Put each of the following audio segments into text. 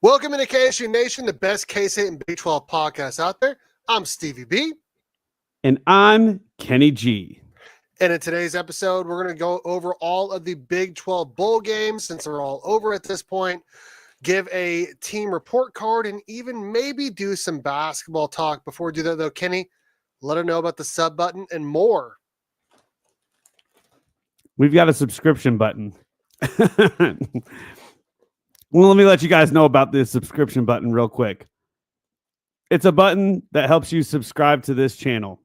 Welcome into KSU Nation, the best K-State and Big 12 podcast out there. I'm Stevie B. And I'm Kenny G. And in today's episode, we're going to go over all of the Big 12 bowl games since they're all over at this point, give a team report card, and even maybe do some basketball talk. Before we do that, though, Kenny, let her know about the sub button and more. We've got a subscription button. Well, let me let you guys know about this subscription button real quick. It's a button that helps you subscribe to this channel.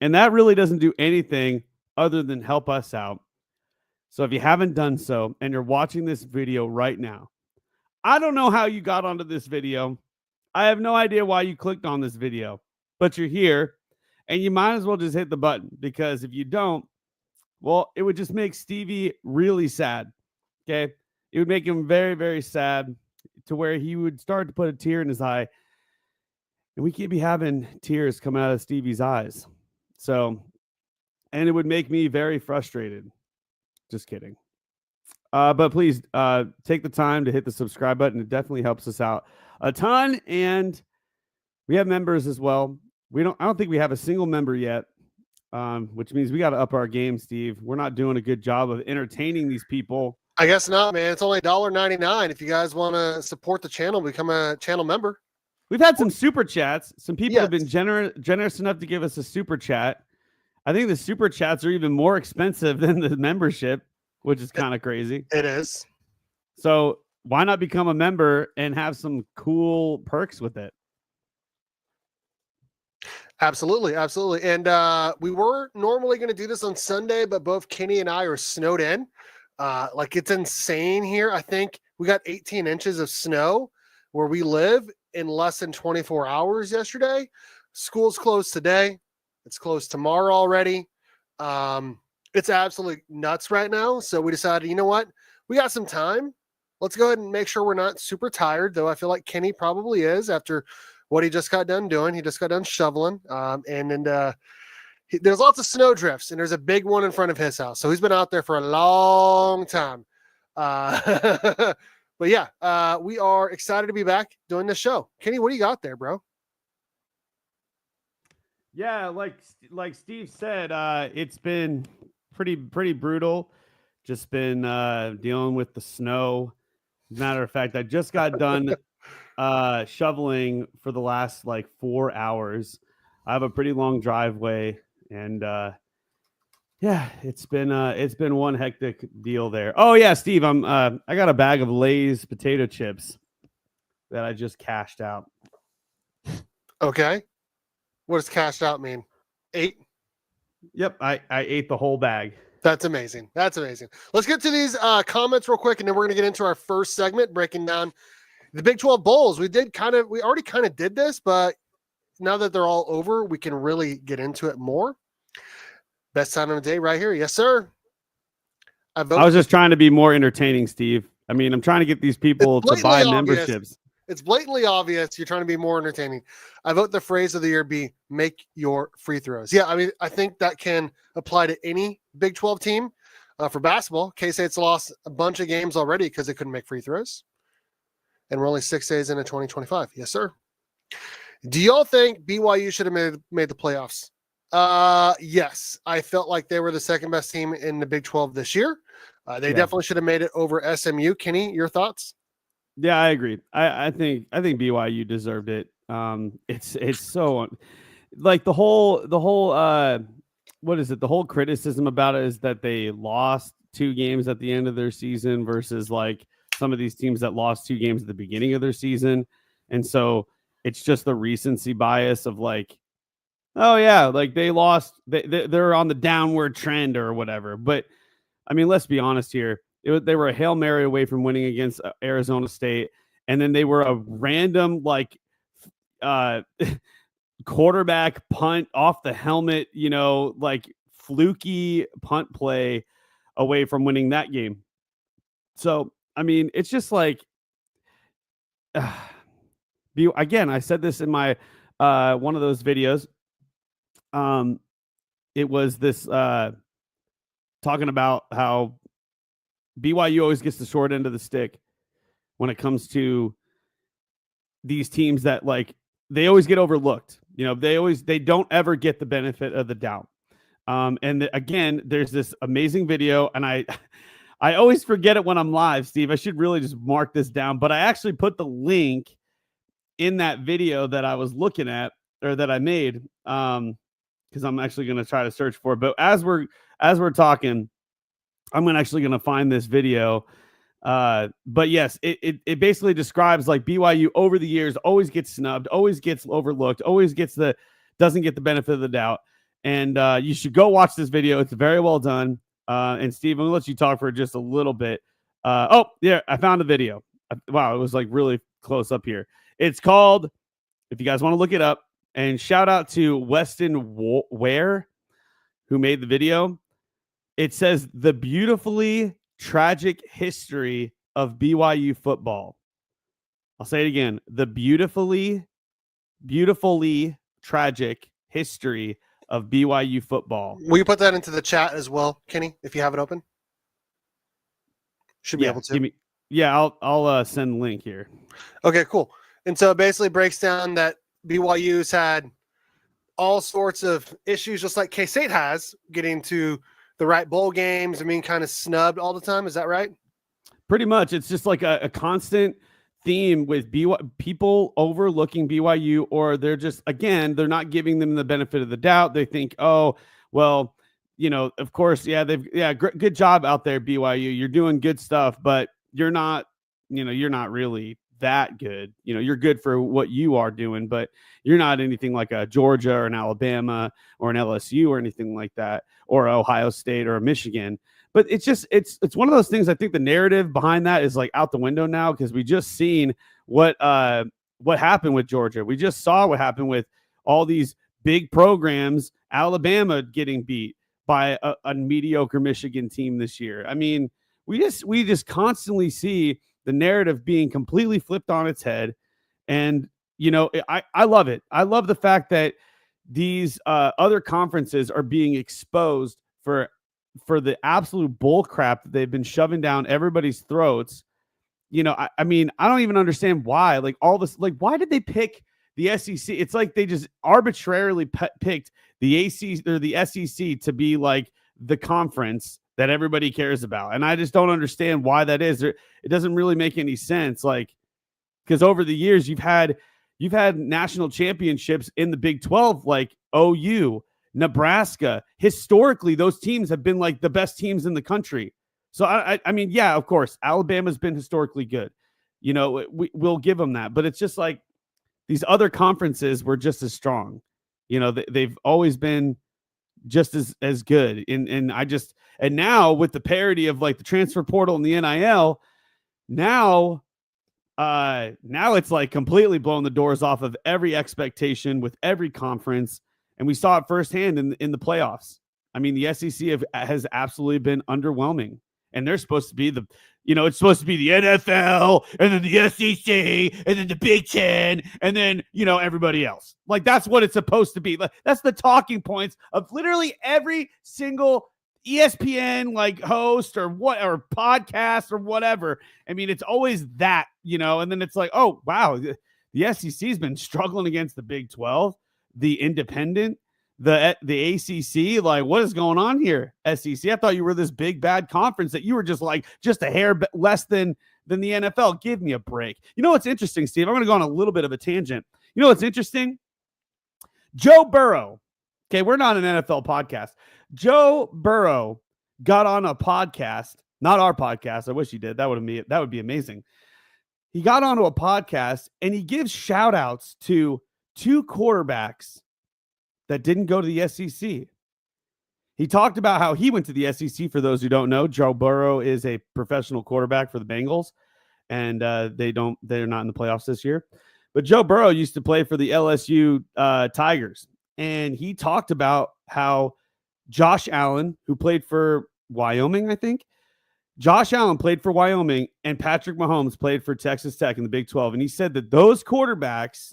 And that really doesn't do anything other than help us out. So if you haven't done so and you're watching this video right now, I don't know how you got onto this video. I have no idea why you clicked on this video, but you're here and you might as well just hit the button, because if you don't, well, it would just make Stevie really sad. Okay. It would make him very, very sad to where he would start to put a tear in his eye. And we can't be having tears coming out of Stevie's eyes. So, and it would make me very frustrated. Just kidding. But please take the time to hit the subscribe button. It definitely helps us out a ton. And we have members as well. I don't think we have a single member yet, which means we got to up our game, Steve. We're not doing a good job of entertaining these people. I guess not, man. It's only $1.99. If you guys want to support the channel, become a channel member. We've had some super chats. Some people have been generous enough to give us a super chat. I think the super chats are even more expensive than the membership, which is kind of crazy. It is. So why not become a member and have some cool perks with it? Absolutely, absolutely. And we were normally going to do this on Sunday, but both Kenny and I are snowed in. Like, it's insane here. I think we got 18 inches of snow where we live in less than 24 hours yesterday. School's closed today. It's closed tomorrow already. It's absolutely nuts right now. So we decided, you know what? We got some time. Let's go ahead and make sure we're not super tired, though I feel like Kenny probably is after what he just got done doing. He just got done shoveling. There's lots of snow drifts, and there's a big one in front of his house. So he's been out there for a long time. But yeah, we are excited to be back doing this show. Kenny, what do you got there, bro? Yeah, like Steve said, it's been pretty brutal. Just been dealing with the snow. Matter of fact, I just got done shoveling for the last 4 hours. I have a pretty long driveway, and yeah, it's been one hectic deal there. Oh yeah, Steve, I got a bag of Lay's potato chips that I just cashed out. Okay. What does cashed out mean? 8? Yep, I ate the whole bag. That's amazing. That's amazing. Let's get to these comments real quick, and then we're going to get into our first segment, breaking down the Big 12 bowls. We already kind of did this, but now that they're all over, we can really get into it more. Best time of the day right here. Yes, sir. I was just trying to be more entertaining, Steve. I mean, I'm trying to get these people to buy memberships. It's blatantly obvious you're trying to be more entertaining. I vote the phrase of the year be make your free throws. Yeah, I mean, I think that can apply to any Big 12 team. For basketball, K-State's lost a bunch of games already because they couldn't make free throws. And we're only 6 days into 2025. Yes, sir. Do y'all think BYU should have made the playoffs? Yes. I felt like they were the second best team in the Big 12 this year. They definitely should have made it over SMU. Kenny, your thoughts? Yeah, I agree. I think BYU deserved it. It's so the whole what is it? The whole criticism about it is that they lost 2 games at the end of their season versus some of these teams that lost 2 games at the beginning of their season. And so it's just the recency bias of oh yeah, they lost, they're on the downward trend or whatever. But I mean, let's be honest here. They were a Hail Mary away from winning against Arizona State. And then they were a random quarterback punt off the helmet, fluky punt play away from winning that game. So, I mean, it's just again, I said this in my one of those videos. It was this talking about how BYU always gets the short end of the stick when it comes to these teams that like they always get overlooked. You know, they don't ever get the benefit of the doubt. Again, there's this amazing video, and I always forget it when I'm live, Steve. I should really just mark this down, but I actually put the link in that video that I was looking at or that I made, because I'm actually going to try to search for it. But as we're talking, I'm actually going to find this video. But yes, it basically describes like BYU over the years always gets snubbed, always gets overlooked, always doesn't get the benefit of the doubt. And you should go watch this video. It's very well done. And Steve, I'm gonna let you talk for just a little bit. Oh yeah, I found a video. Wow, it was like really close up here. It's called, if you guys want to look it up, and shout out to Weston Ware who made the video. It says the beautifully tragic history of BYU football. I'll say it again. The beautifully tragic history of BYU football. Will you put that into the chat as well, Kenny, if you have it open? Should be able to. I'll send the link here. Okay, cool. And so it basically breaks down that BYU's had all sorts of issues, just like K-State has, getting to the right bowl games. I mean, kind of snubbed all the time. Is that right? Pretty much. It's just like a constant theme with people overlooking BYU, or they're just, again, they're not giving them the benefit of the doubt. They think, oh, well, you know, of course, good job out there, BYU. You're doing good stuff, but you're not really that good. You know, you're good for what you are doing, but you're not anything like a Georgia or an Alabama or an LSU or anything like that, or Ohio State or a Michigan. But it's just, it's one of those things. I think the narrative behind that is like out the window now, because we just seen what happened with Georgia. We just saw what happened with all these big programs, Alabama getting beat by a mediocre Michigan team this year. I mean, we just constantly see the narrative being completely flipped on its head. And, you know, I love it. I love the fact that these other conferences are being exposed for the absolute bull crap that they've been shoving down everybody's throats. You know, I mean, I don't even understand why. Like all this, like, why did they pick the SEC? It's like they just arbitrarily picked the ACC or the SEC to be like the conference that everybody cares about. And I just don't understand why that is. It doesn't really make any sense. Like, because over the years you've had national championships in the Big 12, like OU, Nebraska. Historically, those teams have been like the best teams in the country. So I mean, yeah, of course, Alabama's been historically good. You know, we'll give them that, but it's just like these other conferences were just as strong. You know, they've always been just as good. And now with the parity of like the transfer portal and the NIL, now it's like completely blown the doors off of every expectation with every conference. And we saw it firsthand in the playoffs. I mean, the SEC has absolutely been underwhelming. And they're supposed to be it's supposed to be the NFL and then the SEC and then the Big 10 and then, everybody else. Like, that's what it's supposed to be. Like, that's the talking points of literally every single ESPN like host or podcast or whatever. I mean, it's always that, and then it's like, oh, wow, the SEC's been struggling against the Big 12, the independent, the ACC. Like, what is going on here, SEC? I thought you were this big bad conference that you were just a hair less than the NFL. Give me a break. You know what's interesting, Steve? I'm going to go on a little bit of a tangent. You know what's interesting? Joe Burrow. Okay, we're not an NFL podcast. Joe Burrow got on a podcast, not our podcast. I wish he did. That would be amazing. He got onto a podcast and he gives shout outs to two quarterbacks that didn't go to the SEC. He talked about how he went to the SEC. For those who don't know, Joe Burrow is a professional quarterback for the Bengals, and they're not in the playoffs this year. But Joe Burrow used to play for the LSU Tigers, and he talked about how Josh Allen, who played for Wyoming, I think, Josh Allen played for Wyoming, and Patrick Mahomes played for Texas Tech in the Big 12. And he said that those quarterbacks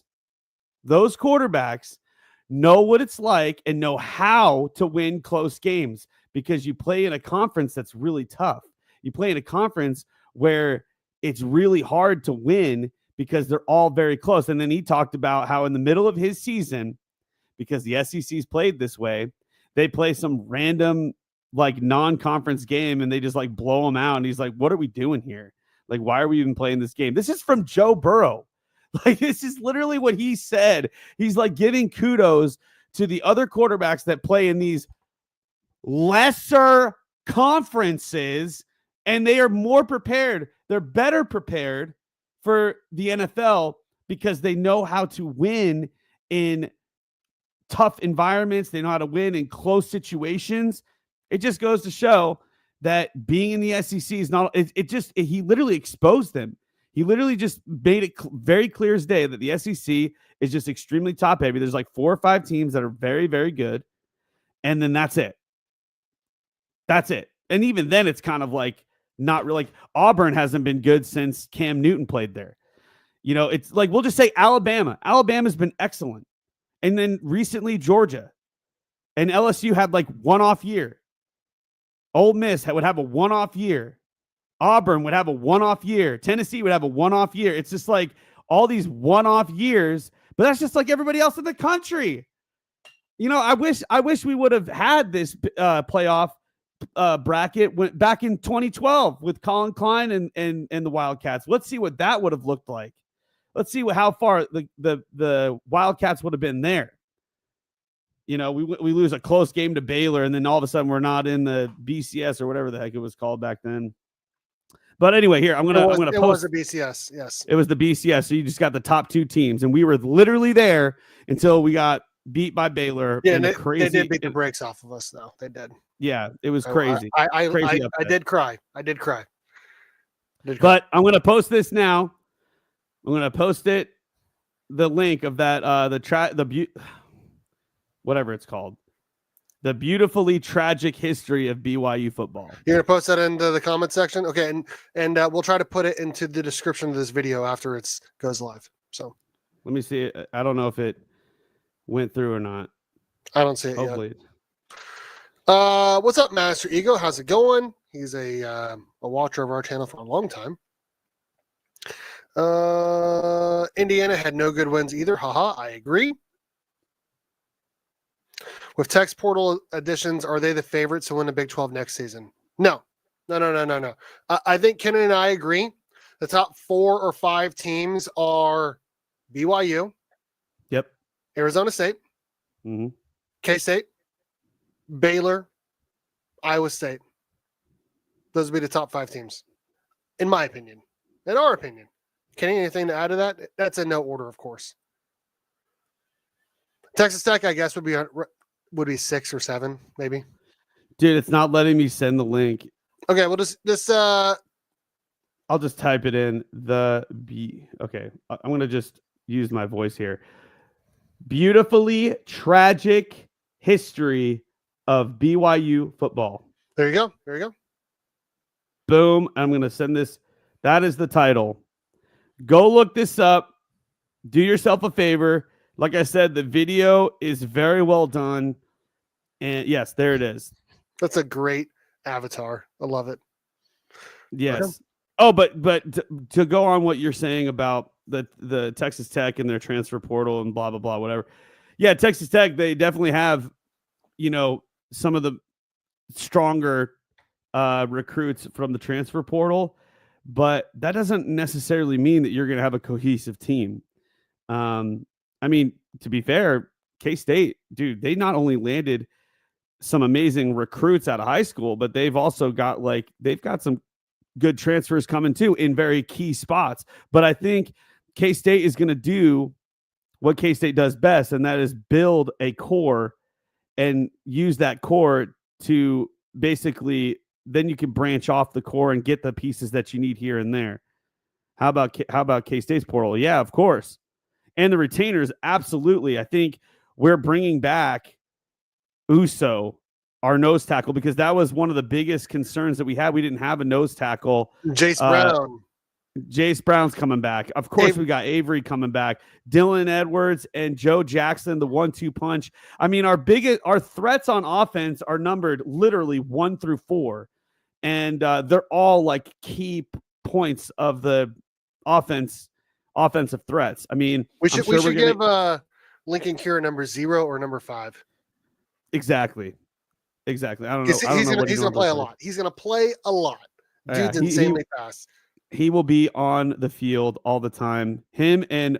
know what it's like and know how to win close games, because you play in a conference that's really tough. You play in a conference where it's really hard to win because they're all very close. And then he talked about how in the middle of his season, because the SEC's played this way, they play some random like non-conference game and they just like blow them out. And he's like, what are we doing here? Like, why are we even playing this game? This is from Joe Burrow. Like, this is literally what he said. He's like giving kudos to the other quarterbacks that play in these lesser conferences, and they are more prepared. They're better prepared for the NFL because they know how to win in tough environments. They know how to win in close situations. It just goes to show that being in the SEC is not, he literally exposed them. He literally just made it very clear as day that the SEC is just extremely top heavy. There's like 4 or 5 teams that are very, very good. And then that's it. That's it. And even then it's kind of like not really, like Auburn hasn't been good since Cam Newton played there. You know, it's like, we'll just say Alabama. Alabama's been excellent. And then recently Georgia and LSU had like one-off year. Ole Miss would have a one-off year. Auburn would have a one-off year. Tennessee would have a one-off year. It's just like all these one-off years, but that's just like everybody else in the country. You know, I wish we would have had this playoff bracket back in 2012 with Colin Klein and the Wildcats. Let's see what that would have looked like. Let's see how far the Wildcats would have been there. You know, we lose a close game to Baylor, and then all of a sudden we're not in the BCS or whatever the heck it was called back then. But anyway, here I'm gonna post. It was the BCS, yes. It was the BCS. So you just got the top 2 teams, and we were literally there until we got beat by Baylor. Yeah, they did beat the brakes off of us, though. They did. Yeah, it was crazy. I did cry. But I'm gonna post this now. I'm gonna post it. The link of that whatever it's called. The beautifully tragic history of BYU football. You're going to post that into the comment section? Okay, and we'll try to put it into the description of this video after it goes live. So let me see it. I don't know if it went through or not. I don't see it Hopefully. Yet. What's up, Master Ego? How's it going? He's a watcher of our channel for a long time. Indiana had no good wins either. Haha, I agree. With text portal additions, are they the favorites to win the Big 12 next season? No. I think Ken and I agree. The top 4 or 5 teams are BYU. Yep. Arizona State. Mm-hmm. K-State. Baylor. Iowa State. Those would be the top 5 teams, in my opinion. In our opinion. Kenny, anything to add to that? That's in no order, of course. Texas Tech, I guess, would be 6 or 7, maybe. Dude, it's not letting me send the link. Okay, well, I'll just type it in. Okay, I'm going to just use my voice here. Beautifully tragic history of BYU football. There you go. Boom. I'm going to send this. That is the title. Go look this up. Do yourself a favor. Like I said, the video is very well done. And yes, there it is. That's a great avatar. I love it. Yes. Okay. Oh, but to go on what you're saying about the Texas Tech and their transfer portal and blah, blah, blah, whatever. Yeah, Texas Tech, they definitely have, some of the stronger recruits from the transfer portal, but that doesn't necessarily mean that you're going to have a cohesive team. I mean, to be fair, K-State, dude, they not only landed some amazing recruits out of high school, but they've also got some good transfers coming too in very key spots. But I think K-State is going to do what K-State does best, and that is build a core and use that core to basically, then you can branch off the core and get the pieces that you need here and there. How about K-State's portal? Yeah, of course. And the retainers, absolutely. I think we're bringing back Uso, our nose tackle, because that was one of the biggest concerns that we had. We didn't have a nose tackle. Jase Brown. Jace Brown's coming back. Of course, we got Avery coming back. Dylan Edwards and Joe Jackson, the 1-2 punch. I mean, our threats on offense are numbered literally 1 through 4. And they're all like key points of the offense offensive threats. I mean, we should give Lincoln Cure number 0 or number 5. Exactly. I don't know. He's gonna play a lot. He's gonna play a lot. Dude's insanely fast. He will be on the field all the time. Him and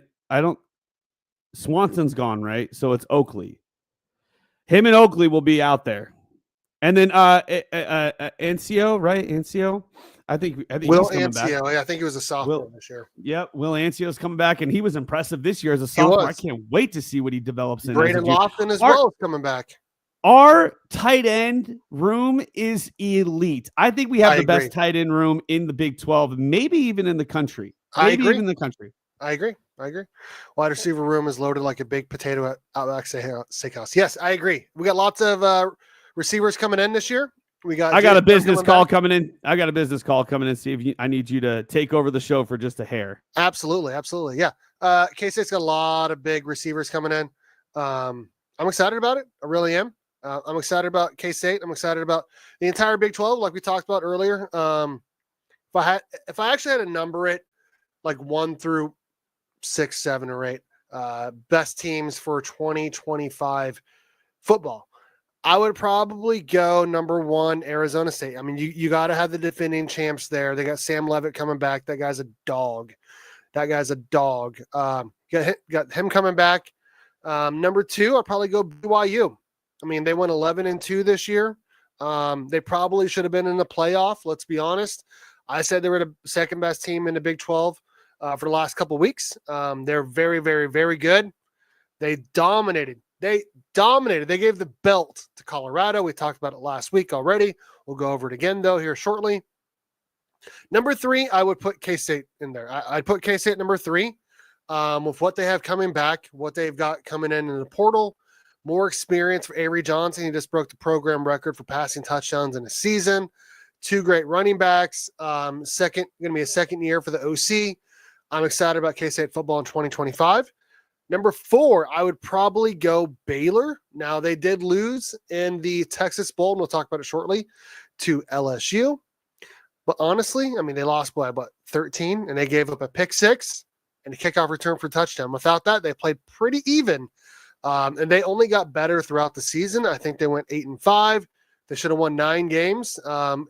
Swanson's gone, right? So it's Oakley. Him and Oakley will be out there. And then Ancio, right? Ancio. I think Will Ancio. Yeah, I think he was a sophomore this year. Yep, Will Ancio's coming back, and he was impressive this year as a sophomore. I can't wait to see what he develops in. Braden Lofton as well is coming back. Our tight end room is elite. I think we have the best tight end room in the Big 12, maybe even in the country. I agree. Wide receiver room is loaded like a big potato at Outback Steakhouse. Yes, I agree. We got lots of receivers coming in this year. I got a business call coming in. See, I need you to take over the show for just a hair. Absolutely. Yeah. K-State's got a lot of big receivers coming in. I'm excited about it. I really am. I'm excited about K-State. I'm excited about the entire Big 12, like we talked about earlier. If I actually had to number it, like 1 through 6, 7, or 8, best teams for 2025 football, I would probably go number 1, Arizona State. I mean, you got to have the defending champs there. They got Sam Levitt coming back. That guy's a dog. Got him coming back. Number 2, I'll probably go BYU. I mean, they went 11-2 this year. They probably should have been in the playoff. Let's be honest. I said they were the second best team in the Big 12 for the last couple of weeks. They're very, very, very good. They dominated. They gave the belt to Colorado. We talked about it last week already. We'll go over it again, though, here shortly. Number 3, I would put K-State in there. I'd put K-State at number 3 with what they have coming back, what they've got coming in the portal. More experience for Avery Johnson. He just broke the program record for passing touchdowns in a season. 2 great running backs. Going to be a second year for the OC. I'm excited about K-State football in 2025. Number 4, I would probably go Baylor. Now, they did lose in the Texas Bowl, and we'll talk about it shortly, to LSU. But honestly, I mean, they lost by, 13, and they gave up a pick 6 and a kickoff return for a touchdown. Without that, they played pretty even. And they only got better throughout the season. I think they went 8-5. They should have won 9 games,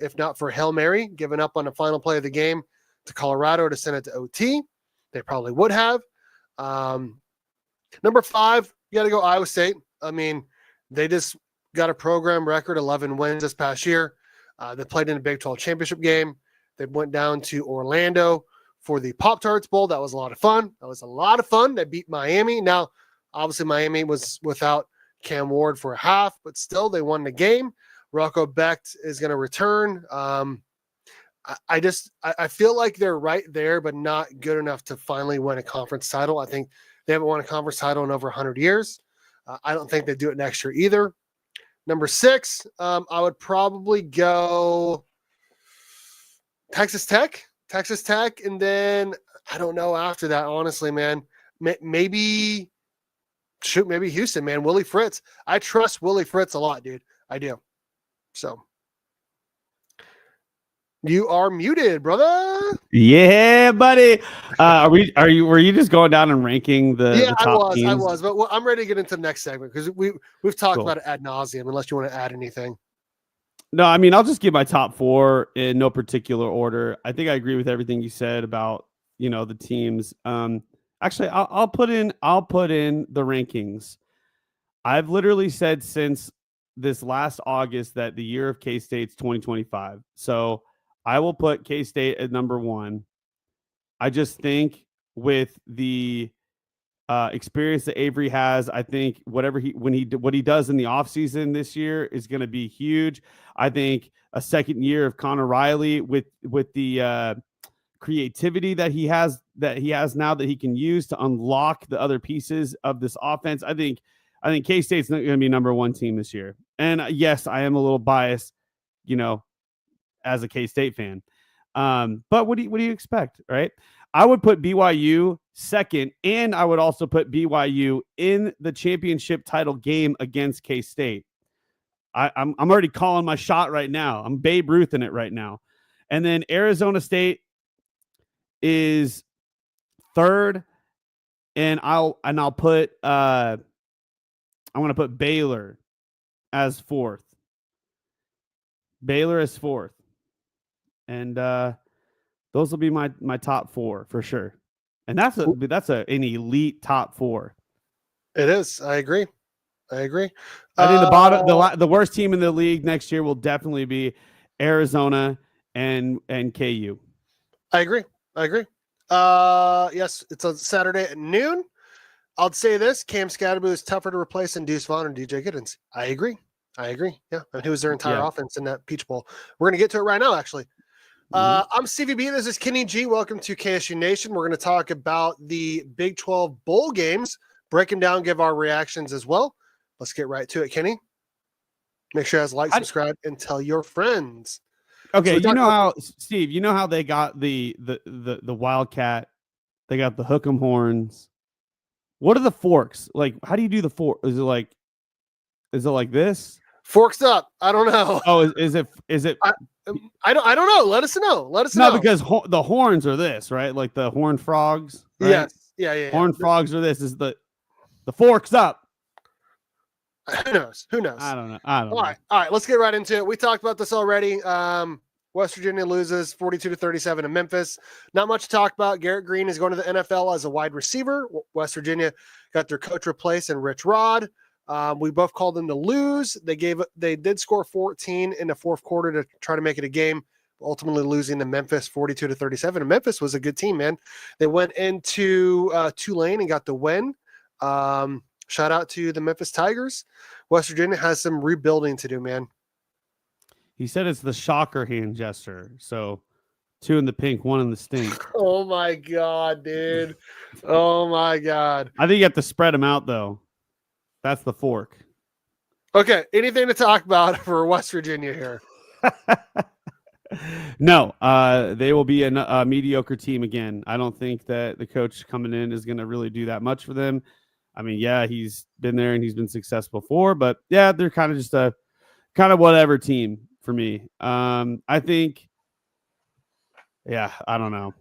if not for Hail Mary, giving up on the final play of the game to Colorado to send it to OT. They probably would have. Number 5, you got to go Iowa State. I mean, they just got a program record, 11 wins this past year. They played in a Big 12 championship game. They went down to Orlando for the Pop-Tarts Bowl. That was a lot of fun. They beat Miami. Now, obviously, Miami was without Cam Ward for a half, but still, they won the game. Rocco Becht is going to return. I feel like they're right there, but not good enough to finally win a conference title. I think they haven't won a conference title in over 100 years. I don't think they do it next year either. Number 6, I would probably go Texas Tech, and then I don't know after that, honestly, man. Maybe Houston, man. Willie Fritz. I trust Willie Fritz a lot, dude. I do. So you are muted, brother. Yeah, buddy. Were you just going down and ranking the top teams? I was, but I'm ready to get into the next segment because we've talked about it ad nauseum. Unless you want to add anything. No, I mean, I'll just give my top 4 in no particular order. I think I agree with everything you said about the teams. Actually, I'll put in the rankings. I've literally said since this last August that the year of K-State's 2025. So I will put K-State at number 1. I just think with the experience that Avery has, I think what he does in the offseason this year is going to be huge. I think a second year of Connor Riley with the creativity that he has now that he can use to unlock the other pieces of this offense. I think K-State's not going to be number 1 team this year. And yes, I am a little biased, as a K-State fan. But what do you expect, right? I would put BYU second, and I would also put BYU in the championship title game against K-State. I'm already calling my shot right now. I'm Babe Ruth in it right now. And then Arizona State is third, and I'll put I'm going to put Baylor as fourth. Baylor as fourth. And those will be my top four for sure. And that's an elite top four. It is. I agree. I think the bottom, the worst team in the league next year will definitely be Arizona and KU. I agree. Yes, it's on Saturday at noon. I'll say this: Cam Scatterboo is tougher to replace than Deuce Vaughn and DJ Giddens. I agree. Yeah, and who was their entire offense in that Peach Bowl? We're gonna get to it right now, actually. I'm CVB. This is Kenny G. Welcome to KSU Nation. We're going to talk about the Big 12 bowl games, break them down, give our reactions as well. Let's get right to it, Kenny. Make sure you guys subscribe, and tell your friends. Okay, so how Steve? You know how they got the Wildcat? They got the hook'em horns. What are the forks like? How do you do the fork? Is it like this? Forks up. I don't know. Oh, is it? I don't know. Let us know. No, because the horns are this, right? Like the horned frogs. Right? Yes. Yeah. Horned frogs are this. Is the forks up? Who knows? I don't know. All right. Let's get right into it. We talked about this already. West Virginia loses 42-37 to Memphis. Not much to talk about. Garrett Green is going to the NFL as a wide receiver. West Virginia got their coach replaced in Rich Rod. We both called them to lose. They did score 14 in the fourth quarter to try to make it a game, ultimately losing to Memphis 42-37. And Memphis was a good team, man. They went into Tulane and got the win. Shout out to the Memphis Tigers. West Virginia has some rebuilding to do, man. He said it's the shocker hand gesture. So 2 in the pink, 1 in the stink. Oh my God, dude. Oh my God. I think you have to spread them out though. That's the fork. Okay. Anything to talk about for West Virginia here? No, they will be a mediocre team again. I don't think that the coach coming in is going to really do that much for them. I mean, yeah, he's been there and he's been successful before, but yeah, they're kind of just a kind of whatever team for me. I think, yeah, I don't know.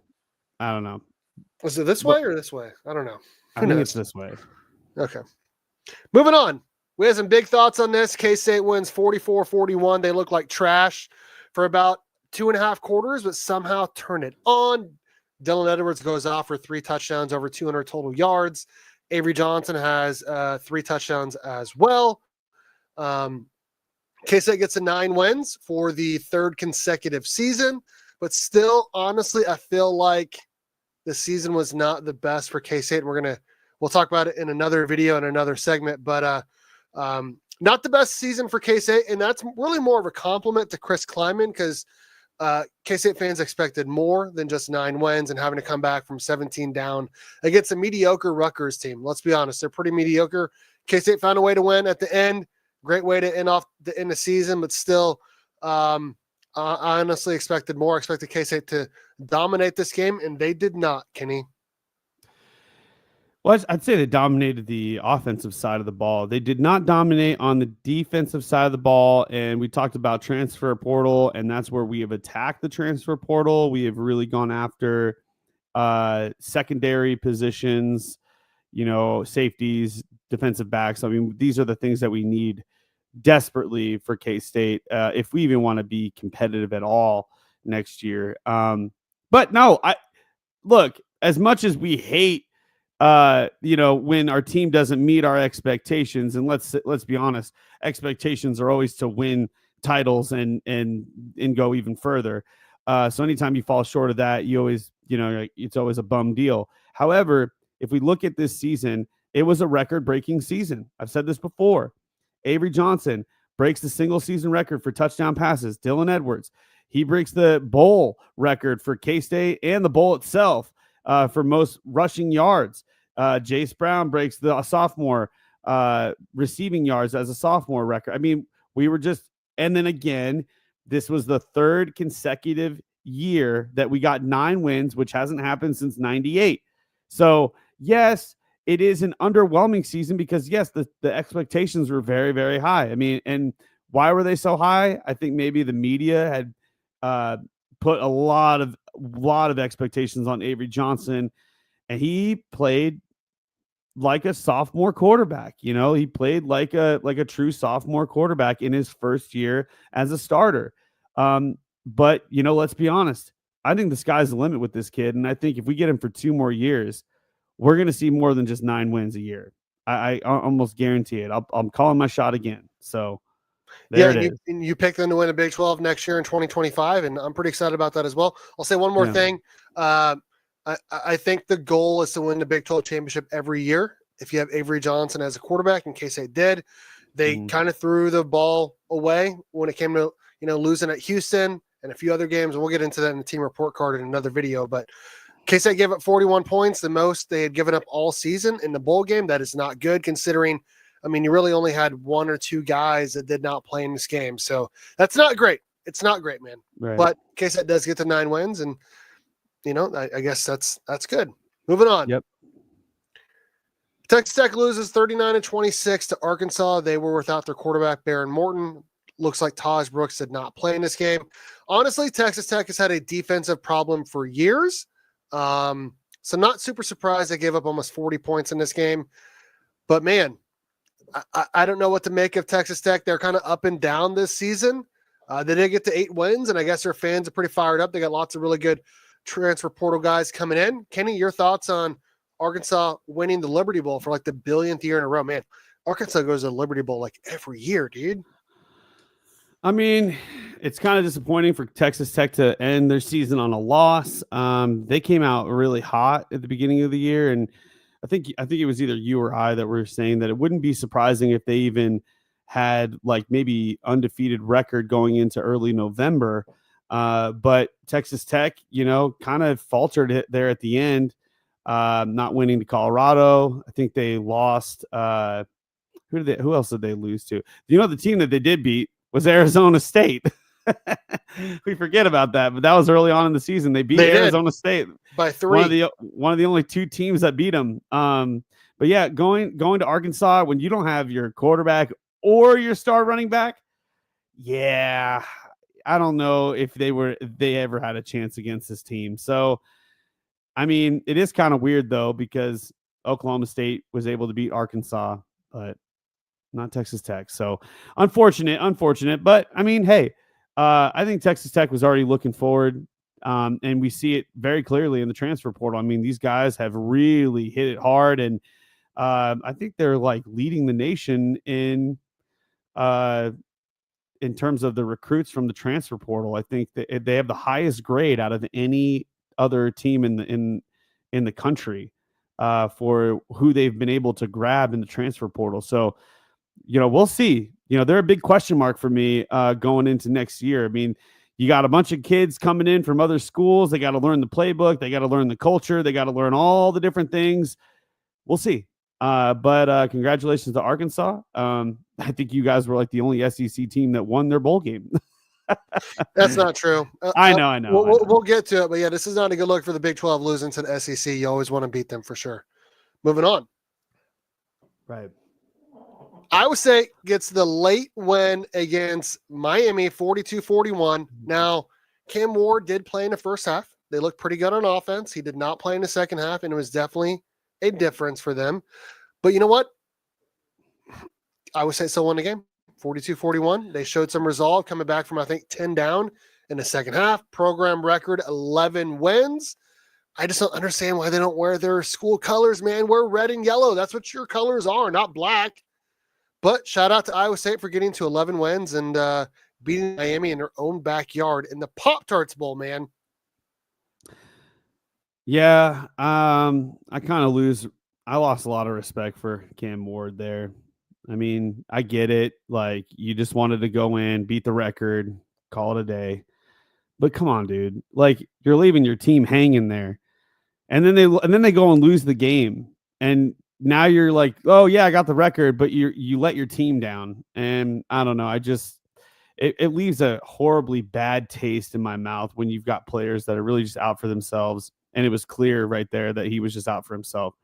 Was it this way or this way? I don't know. I think it's this way. Okay. Moving on. We have some big thoughts on this. K-State wins 44-41. They look like trash for about 2.5 quarters, but somehow turn it on. Dylan Edwards goes off for 3 touchdowns, over 200 total yards. Avery Johnson has 3 touchdowns as well. K-State gets 9 wins for the 3rd consecutive season, but still, honestly, I feel like the season was not the best for K-State. We'll talk about it in another video in another segment, but not the best season for K-State, and that's really more of a compliment to Chris Klieman because K-State fans expected more than just 9 wins and having to come back from 17 down against a mediocre Rutgers team. Let's be honest, they're pretty mediocre. K-State found a way to win at the end. Great way to end the season, but still, I honestly expected more. I expected K-State to dominate this game, and they did not, Kenny. Well, I'd say they dominated the offensive side of the ball. They did not dominate on the defensive side of the ball. And we talked about transfer portal, and that's where we have attacked the transfer portal. We have really gone after secondary positions, safeties, defensive backs. I mean, these are the things that we need desperately for K-State if we even want to be competitive at all next year. But no, look, as much as we hate when our team doesn't meet our expectations, and let's be honest, expectations are always to win titles and go even further. So anytime you fall short of that, you always, it's always a bum deal. However, if we look at this season, it was a record-breaking season. I've said this before. Avery Johnson breaks the single season record for touchdown passes. Dylan Edwards, he breaks the bowl record for K-State and the bowl itself for most rushing yards. Jace Brown breaks the sophomore receiving yards as a sophomore record. I mean, and then again, this was the 3rd consecutive year that we got 9 wins, which hasn't happened since 98. So yes, it is an underwhelming season because yes, the expectations were very, very high. I mean, and why were they so high? I think maybe the media had put a lot of expectations on Avery Johnson. and he played like a sophomore quarterback. He played like a true sophomore quarterback in his first year as a starter. But let's be honest. I think the sky's the limit with this kid, and I think if we get him for 2 more years, we're going to see more than just 9 wins a year. I almost guarantee it. I'm calling my shot again. So there it is. You picked them to win a Big 12 next year in 2025, and I'm pretty excited about that as well. I'll say one more thing. I think the goal is to win the Big 12 championship every year. If you have Avery Johnson as a quarterback, in case they did, they kind of threw the ball away when it came to losing at Houston and a few other games. We'll get into that in the team report card in another video. But K-State gave up 41 points, the most they had given up all season in the bowl game. That is not good considering, you really only had 1 or 2 guys that did not play in this game. So that's not great. It's not great, man. Right. But K-State does get to 9 wins, and, I guess that's good. Moving on. Yep. Texas Tech loses 39-26 to Arkansas. They were without their quarterback, Baron Morton. Looks like Taj Brooks did not play in this game. Honestly, Texas Tech has had a defensive problem for years. So not super surprised they gave up almost 40 points in this game. But, man, I don't know what to make of Texas Tech. They're kind of up and down this season. They did get to 8 wins, and I guess their fans are pretty fired up. They got lots of really good transfer portal guys coming in. Kenny, your thoughts on Arkansas winning the Liberty Bowl for like the billionth year in a row? Man, Arkansas goes to the Liberty Bowl like every year, dude. It's kind of disappointing for Texas Tech to end their season on a loss. They came out really hot at the beginning of the year, and I think it was either you or I that were saying that it wouldn't be surprising if they even had like maybe undefeated record going into early November. But Texas Tech, kind of faltered it there at the end, not winning to Colorado. I think they lost. Who else did they lose to? The team that they did beat was Arizona State. We forget about that, but that was early on in the season. They beat Arizona State by 3. One of the only 2 teams that beat them. But yeah, going to Arkansas when you don't have your quarterback or your star running back, yeah, I don't know if they ever had a chance against this team. So, it is kind of weird though, because Oklahoma State was able to beat Arkansas, but not Texas Tech. So unfortunate. But hey, I think Texas Tech was already looking forward. And we see it very clearly in the transfer portal. These guys have really hit it hard. And I think they're like leading the nation in terms of the recruits from the transfer portal. I think that they have the highest grade out of any other team in the country for who they've been able to grab in the transfer portal. So, we'll see. They're a big question mark for me going into next year. You got a bunch of kids coming in from other schools. They got to learn the playbook. They got to learn the culture. They got to learn all the different things. We'll see. But congratulations to Arkansas. I think you guys were like the only SEC team that won their bowl game. That's not true. I know. We'll get to it. But yeah, this is not a good look for the Big 12 losing to the SEC. You always want to beat them for sure. Moving on. Right. Iowa State gets the late win against Miami, 42-41. Now, Cam Ward did play in the first half. They looked pretty good on offense. He did not play in the second half, and it was definitely a difference for them. But you know what? Iowa State still won the game, 42-41. They showed some resolve coming back from, I think, 10 down in the second half. Program record, 11 wins. I just don't understand why they don't wear their school colors, man. Wear red and yellow. That's what your colors are, not black. But shout out to Iowa State for getting to 11 wins and beating Miami in their own backyard in the Pop-Tarts Bowl, man. Yeah, I lost a lot of respect for Cam Ward there. I get it. Like, you just wanted to go in, beat the record, call it a day. But come on, dude. Like, you're leaving your team hanging there. And then they go and lose the game. And now you're like, oh yeah, I got the record, but you let your team down. And I don't know. It leaves a horribly bad taste in my mouth when you've got players that are really just out for themselves. And it was clear right there that he was just out for himself.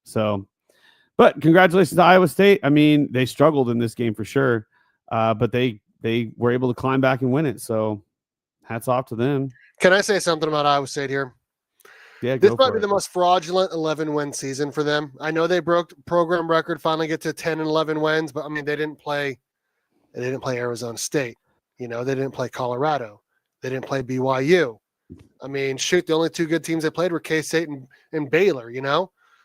So, but congratulations to Iowa State. They struggled in this game for sure. But they were able to climb back and win it. So hats off to them. Can I say something about Iowa State here? Yeah, This go might for be the it. most fraudulent 11-win season for them. I know they broke program record, finally get to 10 and 11 wins, but I mean they didn't play Arizona State. They didn't play Colorado. They didn't play BYU. I mean, shoot, the only two good teams they played were K-State and Baylor,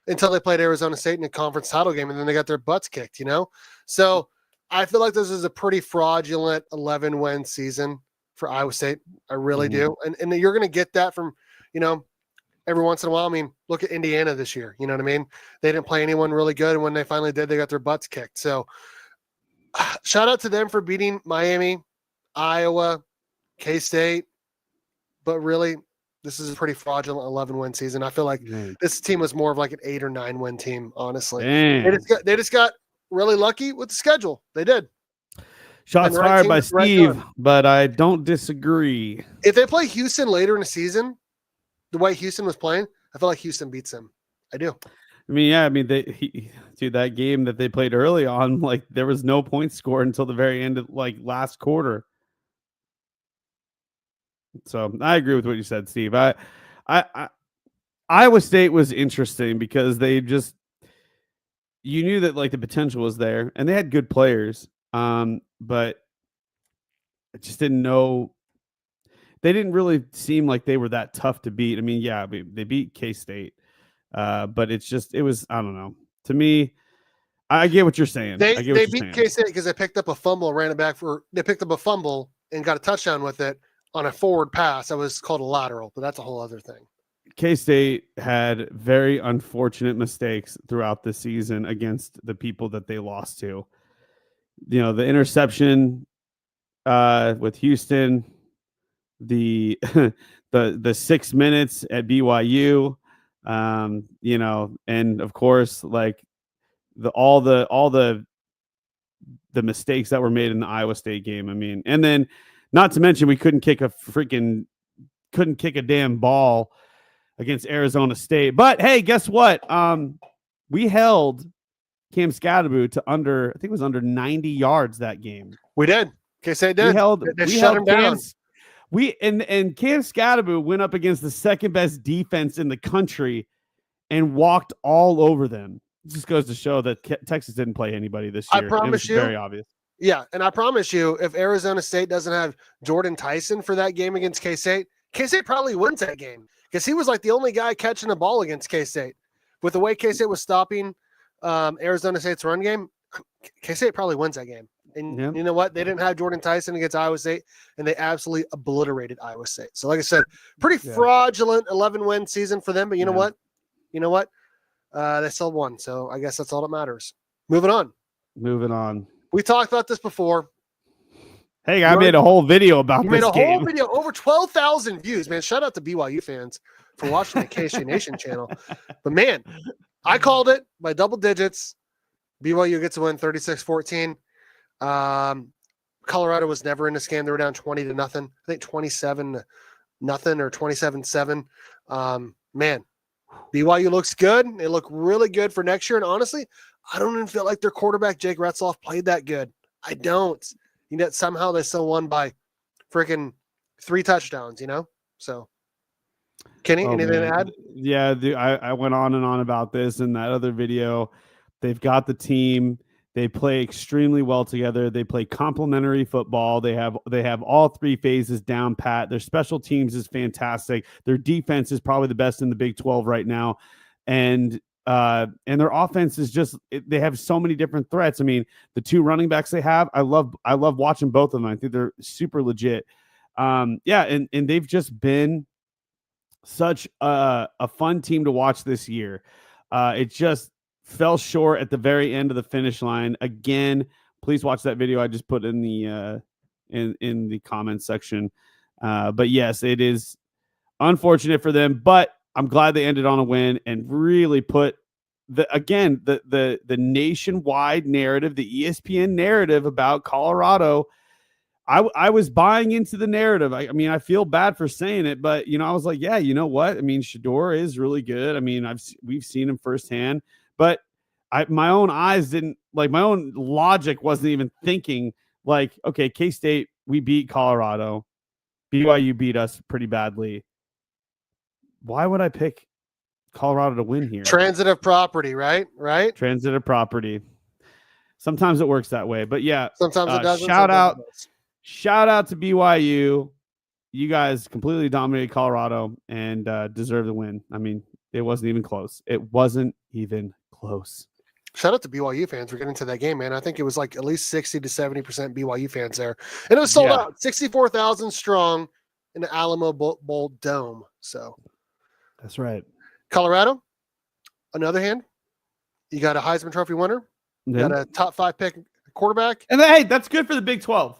until they played Arizona State in a conference title game, and then they got their butts kicked, So I feel like this is a pretty fraudulent 11-win season for Iowa State. I really do. And you're going to get that from, every once in a while. I mean, look at Indiana this year. You know what I mean? They didn't play anyone really good, and when they finally did, they got their butts kicked. So shout out to them for beating Miami, Iowa, K-State. But really, this is a pretty fraudulent 11-win season. I feel like this team was more of like an 8 or 9-win team, honestly. They just got really lucky with the schedule. They did. Shots fired by Steve, but I don't disagree. If they play Houston later in the season, the way Houston was playing, I feel like Houston beats them. I do. I mean, yeah, that game that they played early on, like there was no point score until the very end of like last quarter. So I agree with what you said, Steve. Iowa State was interesting because you knew that like the potential was there and they had good players. But I just didn't know. They didn't really seem like they were that tough to beat. I mean, yeah, they beat K-State. But it was, I don't know. To me, I get what you're saying. They beat K-State because they picked up a fumble, they picked up a fumble and got a touchdown with it on a forward pass. That was called a lateral, but that's a whole other thing. K-State had very unfortunate mistakes throughout the season against the people that they lost to. The interception with Houston, the the 6 minutes at BYU, and of course, like all the mistakes that were made in the Iowa State game. I mean, and then not to mention we couldn't kick a damn ball against Arizona State. But hey, guess what? We held Cam Scadaboo to I think it was under 90 yards that game. We did. K-State did. We shut him down. And Cam Scadaboo went up against the second best defense in the country and walked all over them. It just goes to show that Texas didn't play anybody this year. I promise you, very obvious. Yeah, and I promise you, if Arizona State doesn't have Jordan Tyson for that game against K-State probably wins that game because he was like the only guy catching the ball against K-State. With the way K-State was stopping Arizona State's run game, K-State probably wins that game. And you know what? They didn't have Jordan Tyson against Iowa State, and they absolutely obliterated Iowa State. So, like I said, pretty fraudulent 11-win season for them. But you know what? They still won. So I guess that's all that matters. Moving on. We talked about this before. Hey, I made a whole video about this game. Whole video, over 12,000 views, man. Shout out to BYU fans for watching the KSU Nation channel. But, man, I called it by double digits. BYU gets a win 36-14. Colorado was never in this game. They were down 20-0. I think 27-0 or 27-7. Man, BYU looks good. They look really good for next year. And honestly, I don't even feel like their quarterback, Jake Retzloff, played that good. I don't. Somehow they still won by freaking 3 touchdowns, So, Kenny, anything to add? Yeah, I went on and on about this in that other video. They've got the team. They play extremely well together. They play complementary football. They have all 3 phases down pat. Their special teams is fantastic. Their defense is probably the best in the Big 12 right now. And their offense is they have so many different threats. I mean, the 2 running backs they have, I love watching both of them. I think they're super legit. And they've just been such a fun team to watch this year. It just fell short at the very end of the finish line. Again, please watch that video I just put in the in the comments section. But yes, it is unfortunate for them, but I'm glad they ended on a win and really put the nationwide narrative, the ESPN narrative about Colorado. I was buying into the narrative. I mean, I feel bad for saying it, but I was like, yeah, you know what? I mean, Shedeur is really good. I mean, we've seen him firsthand, but my own eyes didn't, like, my own logic wasn't even thinking like, okay, K-State, we beat Colorado, BYU beat us pretty badly. why would I pick Colorado to win here? Transitive property, right? Right. Transitive property. Sometimes it works that way, but yeah. Sometimes it doesn't. Shout Sometimes out, it does. shout out to BYU. You guys completely dominated Colorado and deserve the win. I mean, it wasn't even close. It wasn't even close. Shout out to BYU fans for getting to that game, man. I think it was like at least 60 to 70% BYU fans there. And it was sold out, 64,000 strong in the Alamo Bowl Dome. So that's right. Colorado, another hand, you got a Heisman Trophy winner. You got a top 5 pick quarterback. And hey, that's good for the Big 12.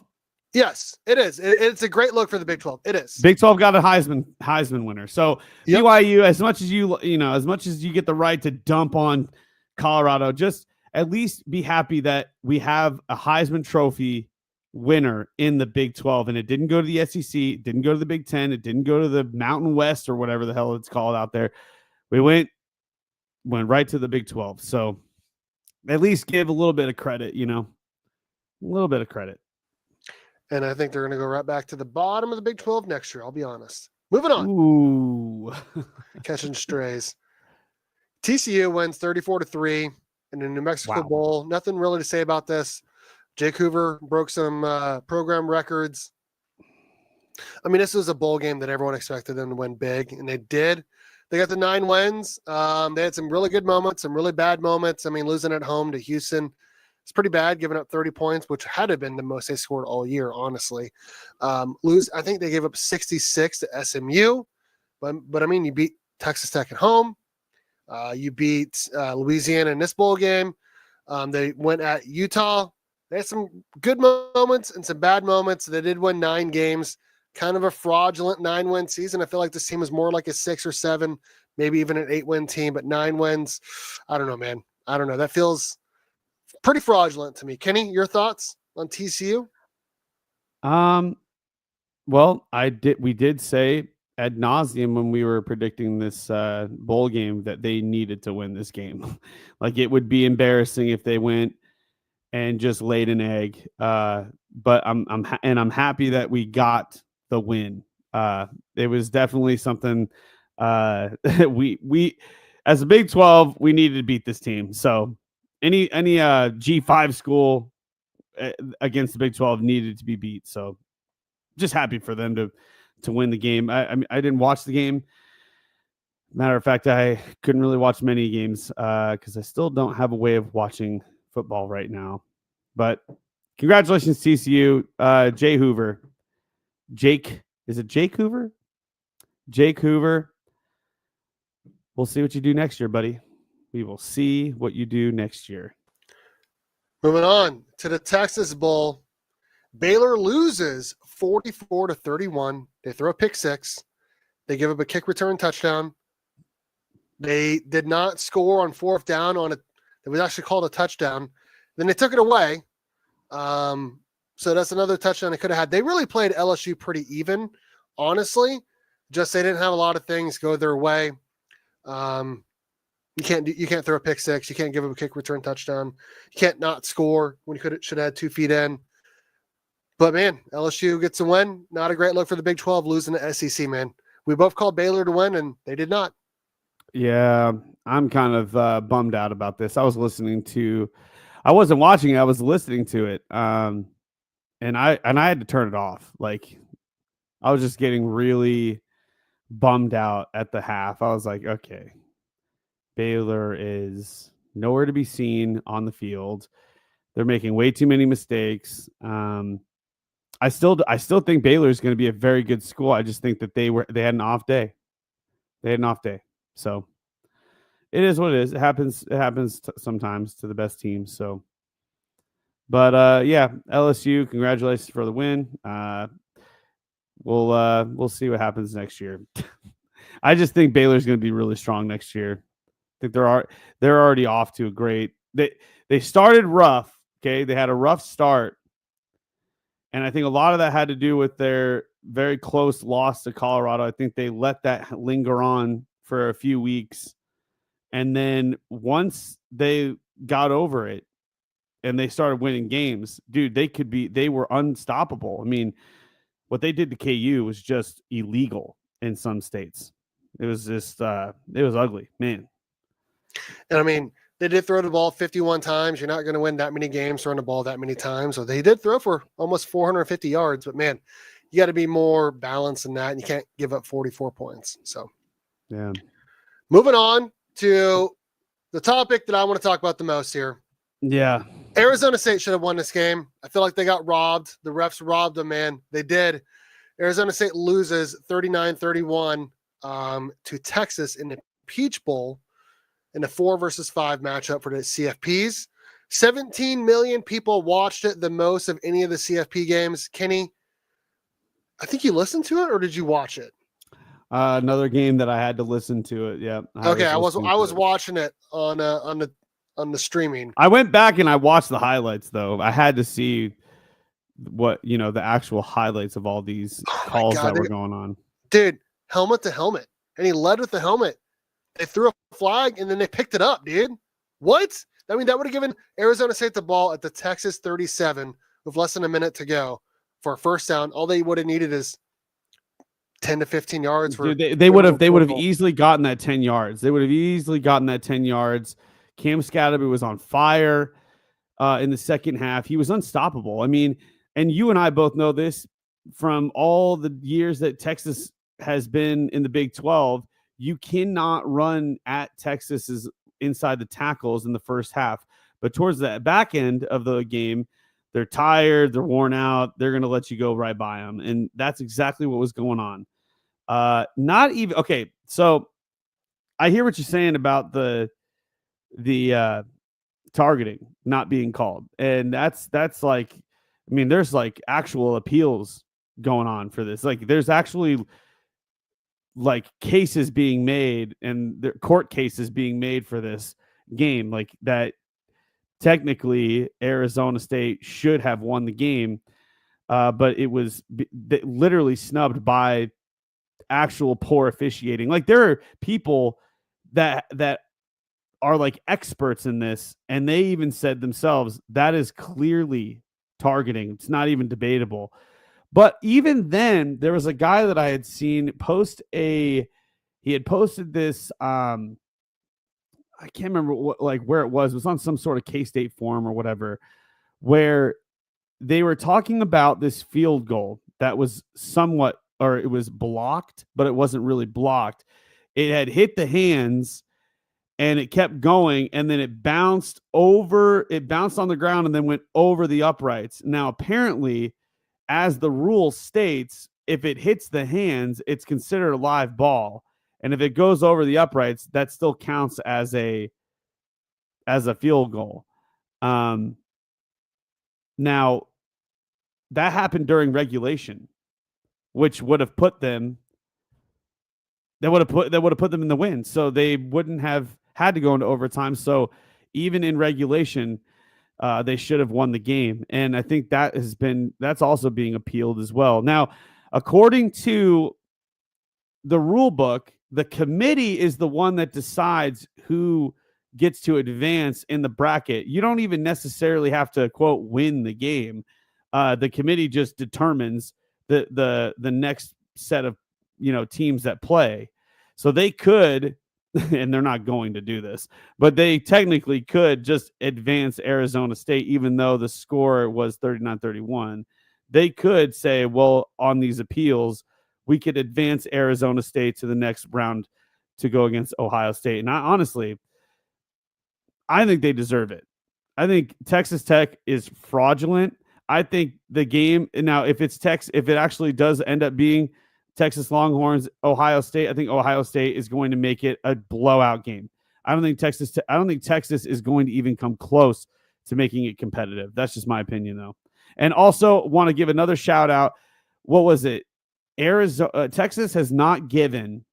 Yes, it is. It's a great look for the Big 12. It is. Big 12 got a Heisman winner. So BYU, as much as as much as you get the right to dump on Colorado, just at least be happy that we have a Heisman Trophy winner in the Big 12. And it didn't go to the SEC, it didn't go to the Big 10, it didn't go to the Mountain West or whatever the hell it's called out there. We went right to the Big 12. So at least give a little bit of credit, a little bit of credit. And I think they're going to go right back to the bottom of the Big 12 next year. I'll be honest. Moving on. Ooh. Catching strays. TCU wins 34-3 in the New Mexico Bowl. Nothing really to say about this. Jake Hoover broke some program records. I mean, this was a bowl game that everyone expected them to win big, and they did. They got the 9 wins. They had some really good moments, some really bad moments. I mean, losing at home to Houston, it's pretty bad, giving up 30 points, which had to have been the most they scored all year, honestly. I think they gave up 66 to SMU, but I mean, you beat Texas Tech at home. You beat Louisiana in this bowl game. They went at Utah. They had some good moments and some bad moments. They did win 9 games, kind of a fraudulent 9-win season. I feel like this team is more like a 6 or 7, maybe even an 8-win team, but 9 wins. I don't know, man. I don't know. That feels pretty fraudulent to me. Kenny, your thoughts on TCU? Well, we did say ad nauseum when we were predicting this bowl game that they needed to win this game. Like, it would be embarrassing if they went and just laid an egg. But I'm happy that we got the win. It was definitely something we as a Big 12, we needed to beat this team. So any G5 school against the Big 12 needed to be beat. So just happy for them to win the game. I mean, I didn't watch the game. Matter of fact, I couldn't really watch many games because I still don't have a way of watching football right now. But congratulations, TCU. Jay Hoover. Is it Jake Hoover? Jake Hoover. We'll see what you do next year, buddy. We will see what you do next year. Moving on to the Texas Bowl. Baylor loses 44-31. They throw a pick 6. They give up a kick return touchdown. They did not score on 4th down on it. It was actually called a touchdown. Then they took it away. So that's another touchdown they could have had. They really played LSU pretty even, honestly. Just they didn't have a lot of things go their way. You can't throw a pick 6. You can't give up a kick return touchdown. You can't not score when you should have had 2 feet in. But man, LSU gets a win. Not a great look for the Big 12 losing to SEC, man. We both called Baylor to win, and they did not. Yeah, I'm kind of bummed out about this. I wasn't watching it. I was listening to it. And I had to turn it off. Like, I was just getting really bummed out at the half. I was like, okay, Baylor is nowhere to be seen on the field. They're making way too many mistakes. I still think Baylor is going to be a very good school. I just think that they had an off day. So it is what it is. It happens sometimes to the best teams. So, but yeah, LSU, congratulations for the win. We'll see what happens next year. I just think Baylor's going to be really strong next year. I think they're already off to a great. They started rough. Okay, they had a rough start, and I think a lot of that had to do with their very close loss to Colorado. I think they let that linger on for a few weeks, and then once they got over it and they started winning games, dude, they were unstoppable. I mean, what they did to KU was just illegal in some states. It was just it was ugly, man. And I mean, they did throw the ball 51 times. You're not going to win that many games throwing the ball that many times. So they did throw for almost 450 yards. But man, you got to be more balanced than that. And you can't give up 44 points. So, yeah. Moving on to the topic that I want to talk about the most here. Yeah. Arizona State should have won this game. I feel like they got robbed. The refs robbed them, man. They did. Arizona State loses 39-31 to Texas in the Peach Bowl in a 4 versus 5 matchup for the CFPs. 17 million people watched it, the most of any of the CFP games. Kenny, I think you listened to it, or did you watch it? Another game that I had to listen to it. Yeah. I was watching it on the streaming. I went back and I watched the highlights though. I had to see what, the actual highlights of all these calls that were going on. Dude, helmet to helmet. And he led with the helmet. They threw a flag and then they picked it up, dude. What? I mean, that would have given Arizona State the ball at the Texas 37 with less than a minute to go for a first down. All they would have needed is 10 to 15 yards. Dude, they would have easily gotten that 10 yards. They would have easily gotten that 10 yards. Cam Scatterby was on fire in the second half. He was unstoppable. I mean, and you and I both know this from all the years that Texas has been in the Big 12. You cannot run at Texas's inside the tackles in the first half. But towards the back end of the game, they're tired, they're worn out, they're going to let you go right by them. And that's exactly what was going on. So I hear what you're saying about the targeting not being called. And that's like, I mean, there's like actual appeals going on for this. Like there's actually like cases being made and the court cases being made for this game, like that technically Arizona State should have won the game. But it was literally snubbed by actual poor officiating. Like there are people that are like experts in this, and they even said themselves that is clearly targeting. It's not even debatable. But even then, there was a guy that I had seen he had posted this. I can't remember where it was. It was on some sort of K-State forum or whatever, where they were talking about this field goal that was it was blocked, but it wasn't really blocked. It had hit the hands and it kept going, and then it bounced on the ground and then went over the uprights. Now, apparently, as the rule states, if it hits the hands, it's considered a live ball. And if it goes over the uprights, that still counts as a field goal. Now, that happened during regulation, which would have put them them in the win. So they wouldn't have had to go into overtime. So even in regulation, they should have won the game. And I think that's also being appealed as well. Now, according to the rule book, the committee is the one that decides who gets to advance in the bracket. You don't even necessarily have to, quote, win the game. The committee just determines the next set of teams that play. So they could, and they're not going to do this, but they technically could just advance Arizona State, even though the score was 39-31. They could say, well, on these appeals, we could advance Arizona State to the next round to go against Ohio State. And honestly, I think they deserve it. I think Texas Tech is fraudulent. I think the game now, if it actually does end up being Texas Longhorns, Ohio State, I think Ohio State is going to make it a blowout game. I don't think Texas is going to even come close to making it competitive. That's just my opinion, though. And also want to give another shout out. What was it? Texas has not given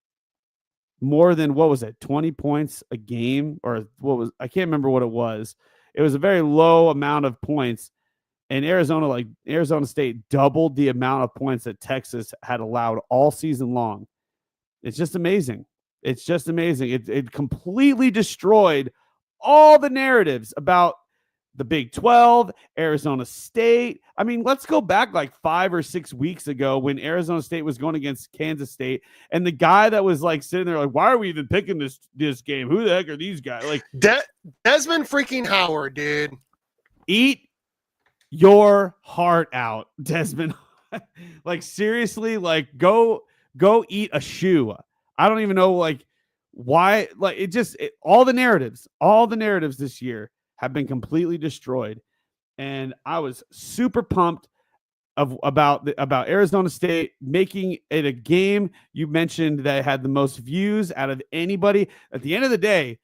more than 20 points a game, or I can't remember what it was. It was a very low amount of points. And Arizona State doubled the amount of points that Texas had allowed all season long. It's just amazing. It's just amazing. It completely destroyed all the narratives about the Big 12, Arizona State. I mean, let's go back like 5 or 6 weeks ago when Arizona State was going against Kansas State, and the guy that was like sitting there like, why are we even picking this game? Who the heck are these guys? Like Desmond freaking Howard, dude. Eat your heart out, Desmond. Like seriously, like go eat a shoe. I don't even know like why. Like all the narratives this year have been completely destroyed, and I was super pumped about Arizona State making it a game. You mentioned that it had the most views out of anybody. At the end of the day,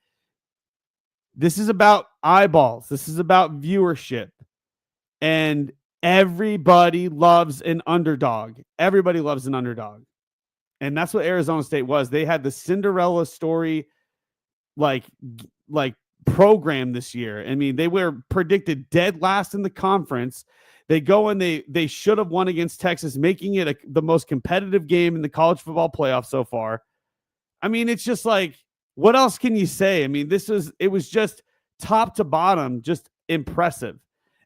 this is about eyeballs. This is about viewership, and everybody loves an underdog. Everybody loves an underdog, and that's what Arizona State was. They had the Cinderella story, like program this year. I mean, they were predicted dead last in the conference. They go and they should have won against Texas, making it the most competitive game in the college football playoff so far. I mean, it's just like, what else can you say? I mean, it was just top to bottom, just impressive.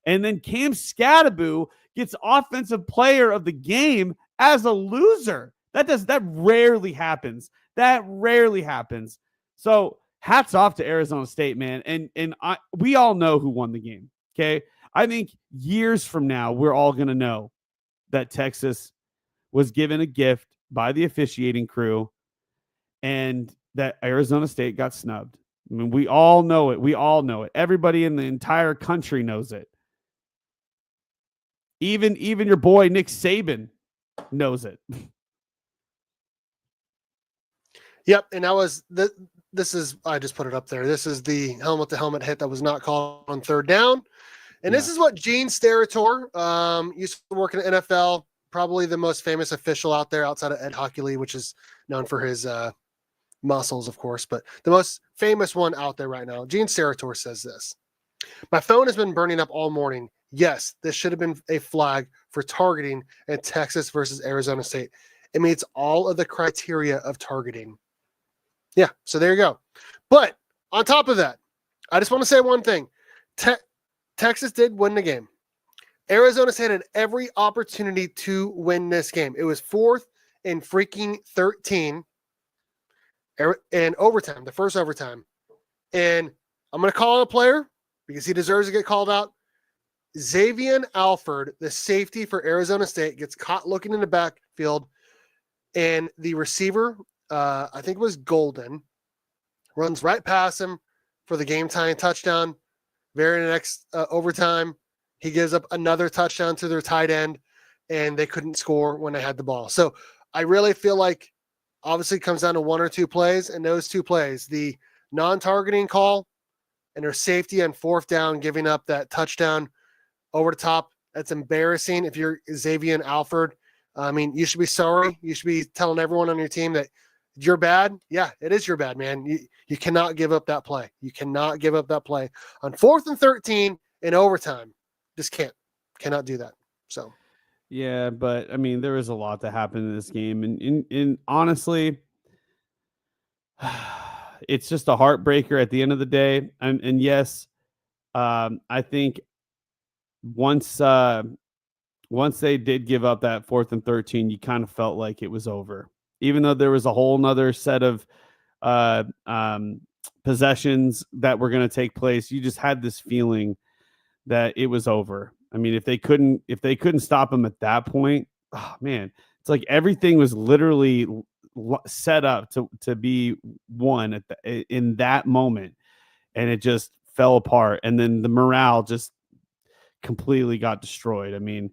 And then Cam Scattaboo gets offensive player of the game as a loser. That rarely happens. That rarely happens. So hats off to Arizona State, man. And we all know who won the game. Okay. I think years from now, we're all going to know that Texas was given a gift by the officiating crew and that Arizona State got snubbed. I mean, we all know it. We all know it. Everybody in the entire country knows it. Even your boy, Nick Saban, knows it. Yep. And that was this is, I just put it up there. This is the helmet to helmet hit that was not called on third down. And this is what Gene Steratore, used to work in the NFL, probably the most famous official out there outside of Ed Hockley, which is known for his muscles, of course, but the most famous one out there right now. Gene Steratore says this: "My phone has been burning up all morning. Yes, this should have been a flag for targeting in Texas versus Arizona State. It meets all of the criteria of targeting." Yeah, so there you go. But on top of that, I just want to say one thing. Texas did win the game. Arizona State had every opportunity to win this game. It was 4th and freaking 13 in overtime, the first overtime. And I'm going to call out a player because he deserves to get called out. Xavier Alford, the safety for Arizona State, gets caught looking in the backfield, and the receiver, I think it was Golden, runs right past him for the game-tying touchdown. Very next overtime, he gives up another touchdown to their tight end, and they couldn't score when they had the ball. So I really feel like obviously it comes down to one or two plays, and those two plays, the non-targeting call and their safety on 4th down, giving up that touchdown over the top. That's embarrassing. If you're Xavier Alford, I mean, you should be sorry. You should be telling everyone on your team that you're bad. Yeah, it is your bad, man. You cannot give up that play. You cannot give up that play on 4th and 13 in overtime. Just cannot do that. So, yeah, but I mean, there was a lot that happened in this game, and honestly, it's just a heartbreaker at the end of the day. And yes, I think once they did give up that 4th and 13, you kind of felt like it was over, even though there was a whole nother set of possessions that were going to take place. You just had this feeling that it was over. I mean, if they couldn't stop them at that point, oh man, it's like everything was literally set up to be won in that moment, and it just fell apart. And then the morale just completely got destroyed. I mean,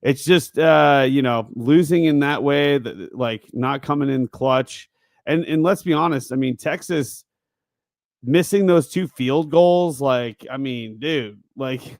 it's just losing in that way, that like not coming in clutch. And let's be honest, I mean, Texas missing those 2 field goals, like, I mean, dude, like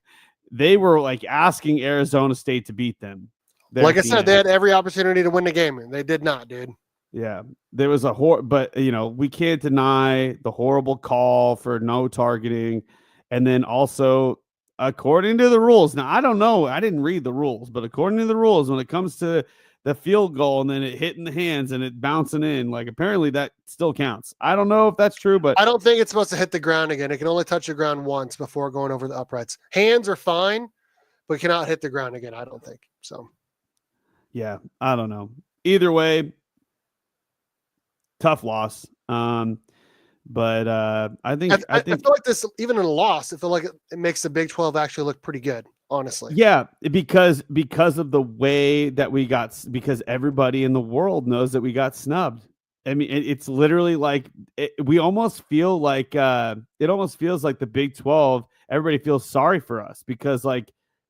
they were like asking Arizona State to beat them. Like I said, they had every opportunity to win the game, and they did not, dude. Yeah, there was but we can't deny the horrible call for no targeting, and then also according to the rules. Now I don't know, I didn't read the rules, but according to the rules, when it comes to the field goal and then it hitting the hands and it bouncing in. Like apparently that still counts. I don't know if that's true, but I don't think it's supposed to hit the ground again. It can only touch the ground once before going over the uprights. Hands are fine, but cannot hit the ground again, I don't think. So, yeah, I don't know. Either way, tough loss. But I think I feel like this, even in a loss, I feel like it makes the Big 12 actually look pretty good, honestly. Yeah, because of the way that we got, because everybody in the world knows that we got snubbed. I mean, it's literally like we almost feel like it almost feels like the Big 12. Everybody feels sorry for us because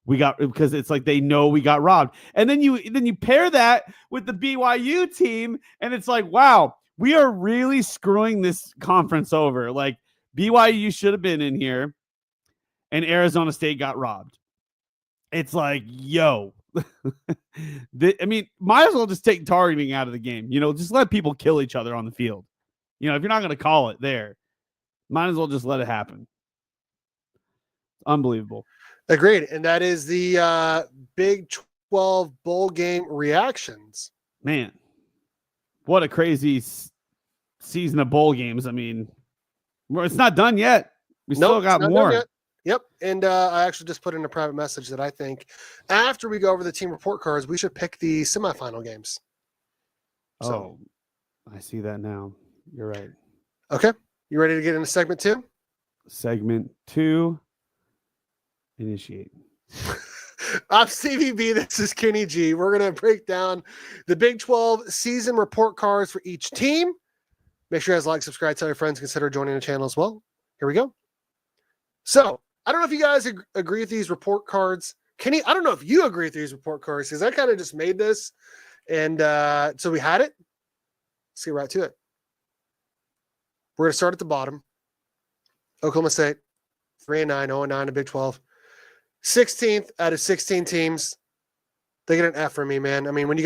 because it's like they know we got robbed, and then you pair that with the BYU team, and it's like, wow, we are really screwing this conference over. Like BYU should have been in here, and Arizona State got robbed. It's like, yo, I mean, might as well just take targeting out of the game. Just let people kill each other on the field. If you're not going to call it there, might as well just let it happen. Unbelievable. Agreed. And that is the Big 12 bowl game reactions. Man, what a crazy season of bowl games. I mean, it's not done yet. We still got more. Yep. And I actually just put in a private message that I think after we go over the team report cards, we should pick the semifinal games. So, I see that now. You're right. Okay. You ready to get into segment 2? Segment 2. Initiate. I'm CVB. This is Kenny G. We're going to break down the Big 12 season report cards for each team. Make sure you guys like, subscribe, tell your friends, consider joining the channel as well. Here we go. So, I don't know if you guys agree with these report cards. Kenny, I don't know if you agree with these report cards because I kind of just made this. And so we had it. Let's get right to it. We're going to start at the bottom. Oklahoma State, 3-9, 0-9 in Big 12. 16th out of 16 teams. They get an F for me, man. I mean, when you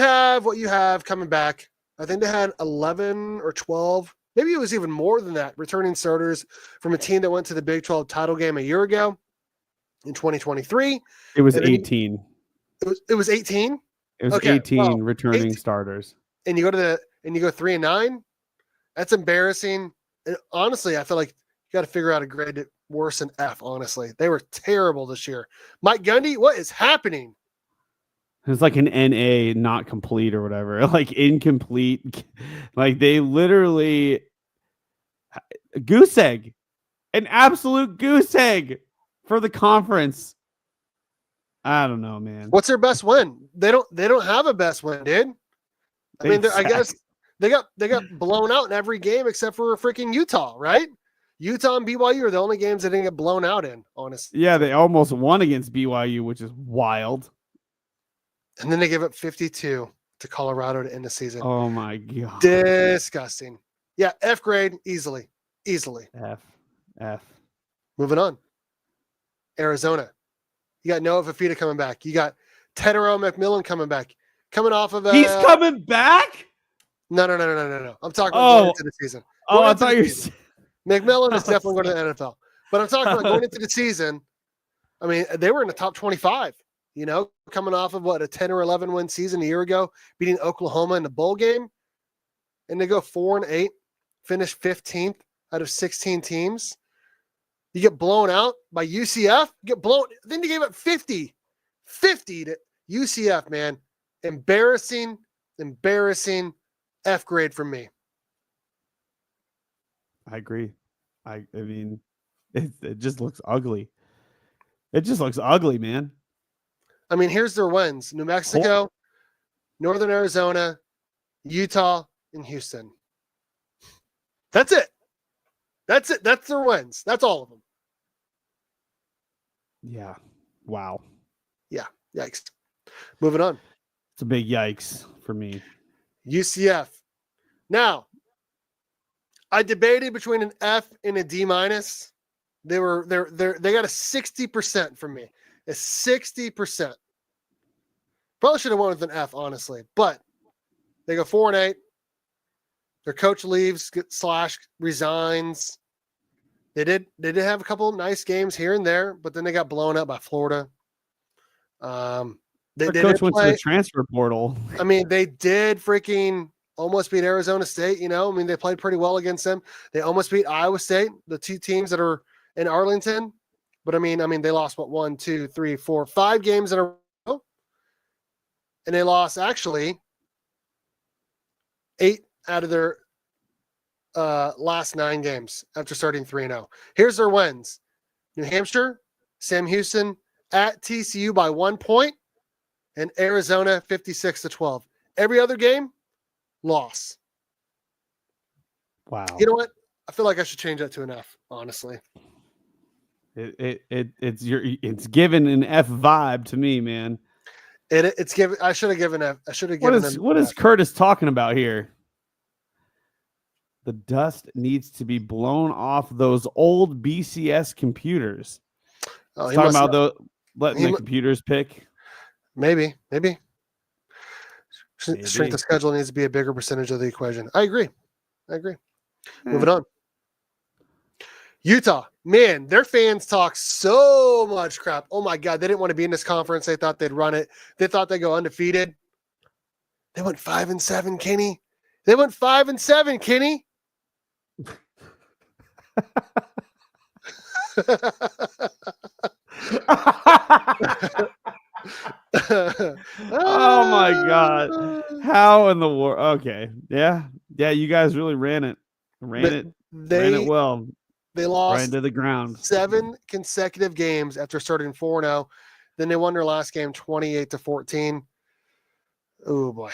have what you have coming back, I think they had 11 or 12. Maybe it was even more than that, returning starters from a team that went to the Big 12 title game a year ago in 2023. It was 18. It was 18? It was okay, 18 returning 18. Starters. And you go 3-9? That's embarrassing. And honestly, I feel like you got to figure out a grade worse than F, honestly. They were terrible this year. Mike Gundy, what is happening? It's like an NA not complete or whatever, like incomplete. Like they literally goose egg, an absolute goose egg for the conference. I don't know, man. What's their best win? They don't have a best win, dude. I mean, I guess they got blown out in every game except for freaking Utah, right? Utah and BYU are the only games they didn't get blown out in, honestly. Yeah, they almost won against BYU, which is wild. And then they give up 52 to Colorado to end the season. Oh, my God. Disgusting. Yeah, F grade, easily. F. Moving on. Arizona. You got Noah Fafita coming back. You got Tedero McMillan coming back. Coming off of He's coming back? No. I'm talking about going into the season. I thought you said McMillan is definitely going to the NFL. But I'm talking about going into the season. I mean, they were in the top 25, coming off of a 10 or 11 win season a year ago, beating Oklahoma in the bowl game. And they go 4-8, finish 15th out of 16 teams. You get blown out by UCF. Then you gave up 50 to UCF, man. Embarrassing F grade from me. I agree. I mean, it just looks ugly. It just looks ugly, man. I mean, here's their wins: New Mexico, Northern Arizona, Utah, and Houston. That's it. That's their wins. That's all of them. Yeah. Wow. Yeah. Yikes. Moving on. It's a big yikes for me. UCF. Now, I debated between an F and a D minus. They got a 60% from me. A 60%. Probably should have won with an F, honestly. But they go 4-8. Their coach leaves / resigns. They did have a couple of nice games here and there, but then they got blown out by Florida. Their They coach did went to play. the transfer portal. I mean, they did freaking almost beat Arizona State. You know, I mean, they played pretty well against them. They almost beat Iowa State, the two teams that are in Arlington. But I mean, they lost what 1, 2, 3, 4, 5 games in a row, and they lost actually 8 out of their last 9 games after starting 3-0. Here's their wins: New Hampshire, Sam Houston at TCU by 1 point, and Arizona 56-12. Every other game, loss. Wow. You know what? I feel like I should change that to an F, honestly. It's given an F vibe to me, man. It's given. I should have given F. I should have given them. What is Curtis talking about here? The dust needs to be blown off those old BCS computers. Oh, Talking about letting the computers pick. Maybe. Strength of schedule needs to be a bigger percentage of the equation. I agree. Moving on. Utah, man, their fans talk so much crap. Oh my God, they didn't want to be in this conference. They thought they'd run it. They thought they'd go undefeated. They went 5-7, Kenny. They went 5-7, Kenny. Oh my God. How in the world? Okay. Yeah. You guys really ran it well. They lost right into the ground. 7 consecutive games after starting 4-0. Then they won their last game 28-14. Oh boy.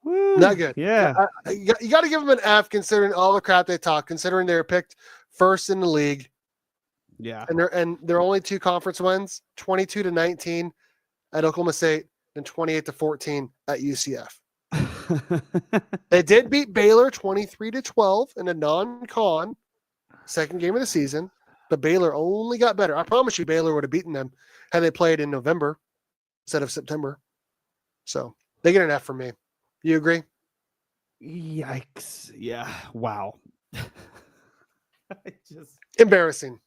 Woo, not good. Yeah. You got to give them an F considering all the crap they talk, considering they were picked first in the league. Yeah. And their only 2 conference wins, 22-19 at Oklahoma State and 28-14 at UCF. They did beat Baylor 23-12 in a non-con second game of the season, but Baylor only got better. I promise you Baylor would have beaten them had they played in November instead of September. So they get an F from me. You agree? Yikes. Yeah. Wow. Embarrassing.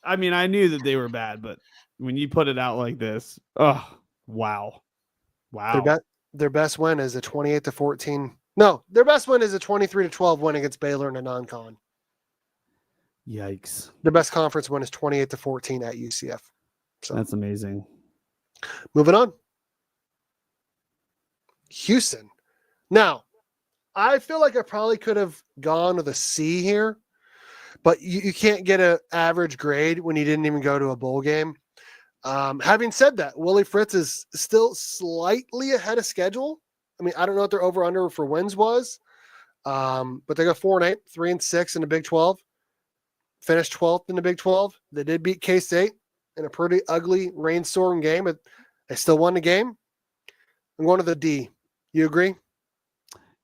I mean, I knew that they were bad, but when you put it out like this, oh, wow. Their best win is a 28-14. No, their best win is a 23-12 win against Baylor in a non-con. Yikes. Their best conference win is 28-14 at UCF. So that's amazing. Moving on. Houston. Now, I feel like I probably could have gone with a C here, but you can't get an average grade when you didn't even go to a bowl game. Having said that, Willie Fritz is still slightly ahead of schedule. I mean, I don't know what their over-under for wins was, but they got 4-8, 3-6 in the Big 12. Finished 12th in the Big 12. They did beat K-State in a pretty ugly rainstorm game, but they still won the game. I'm going to the D. You agree?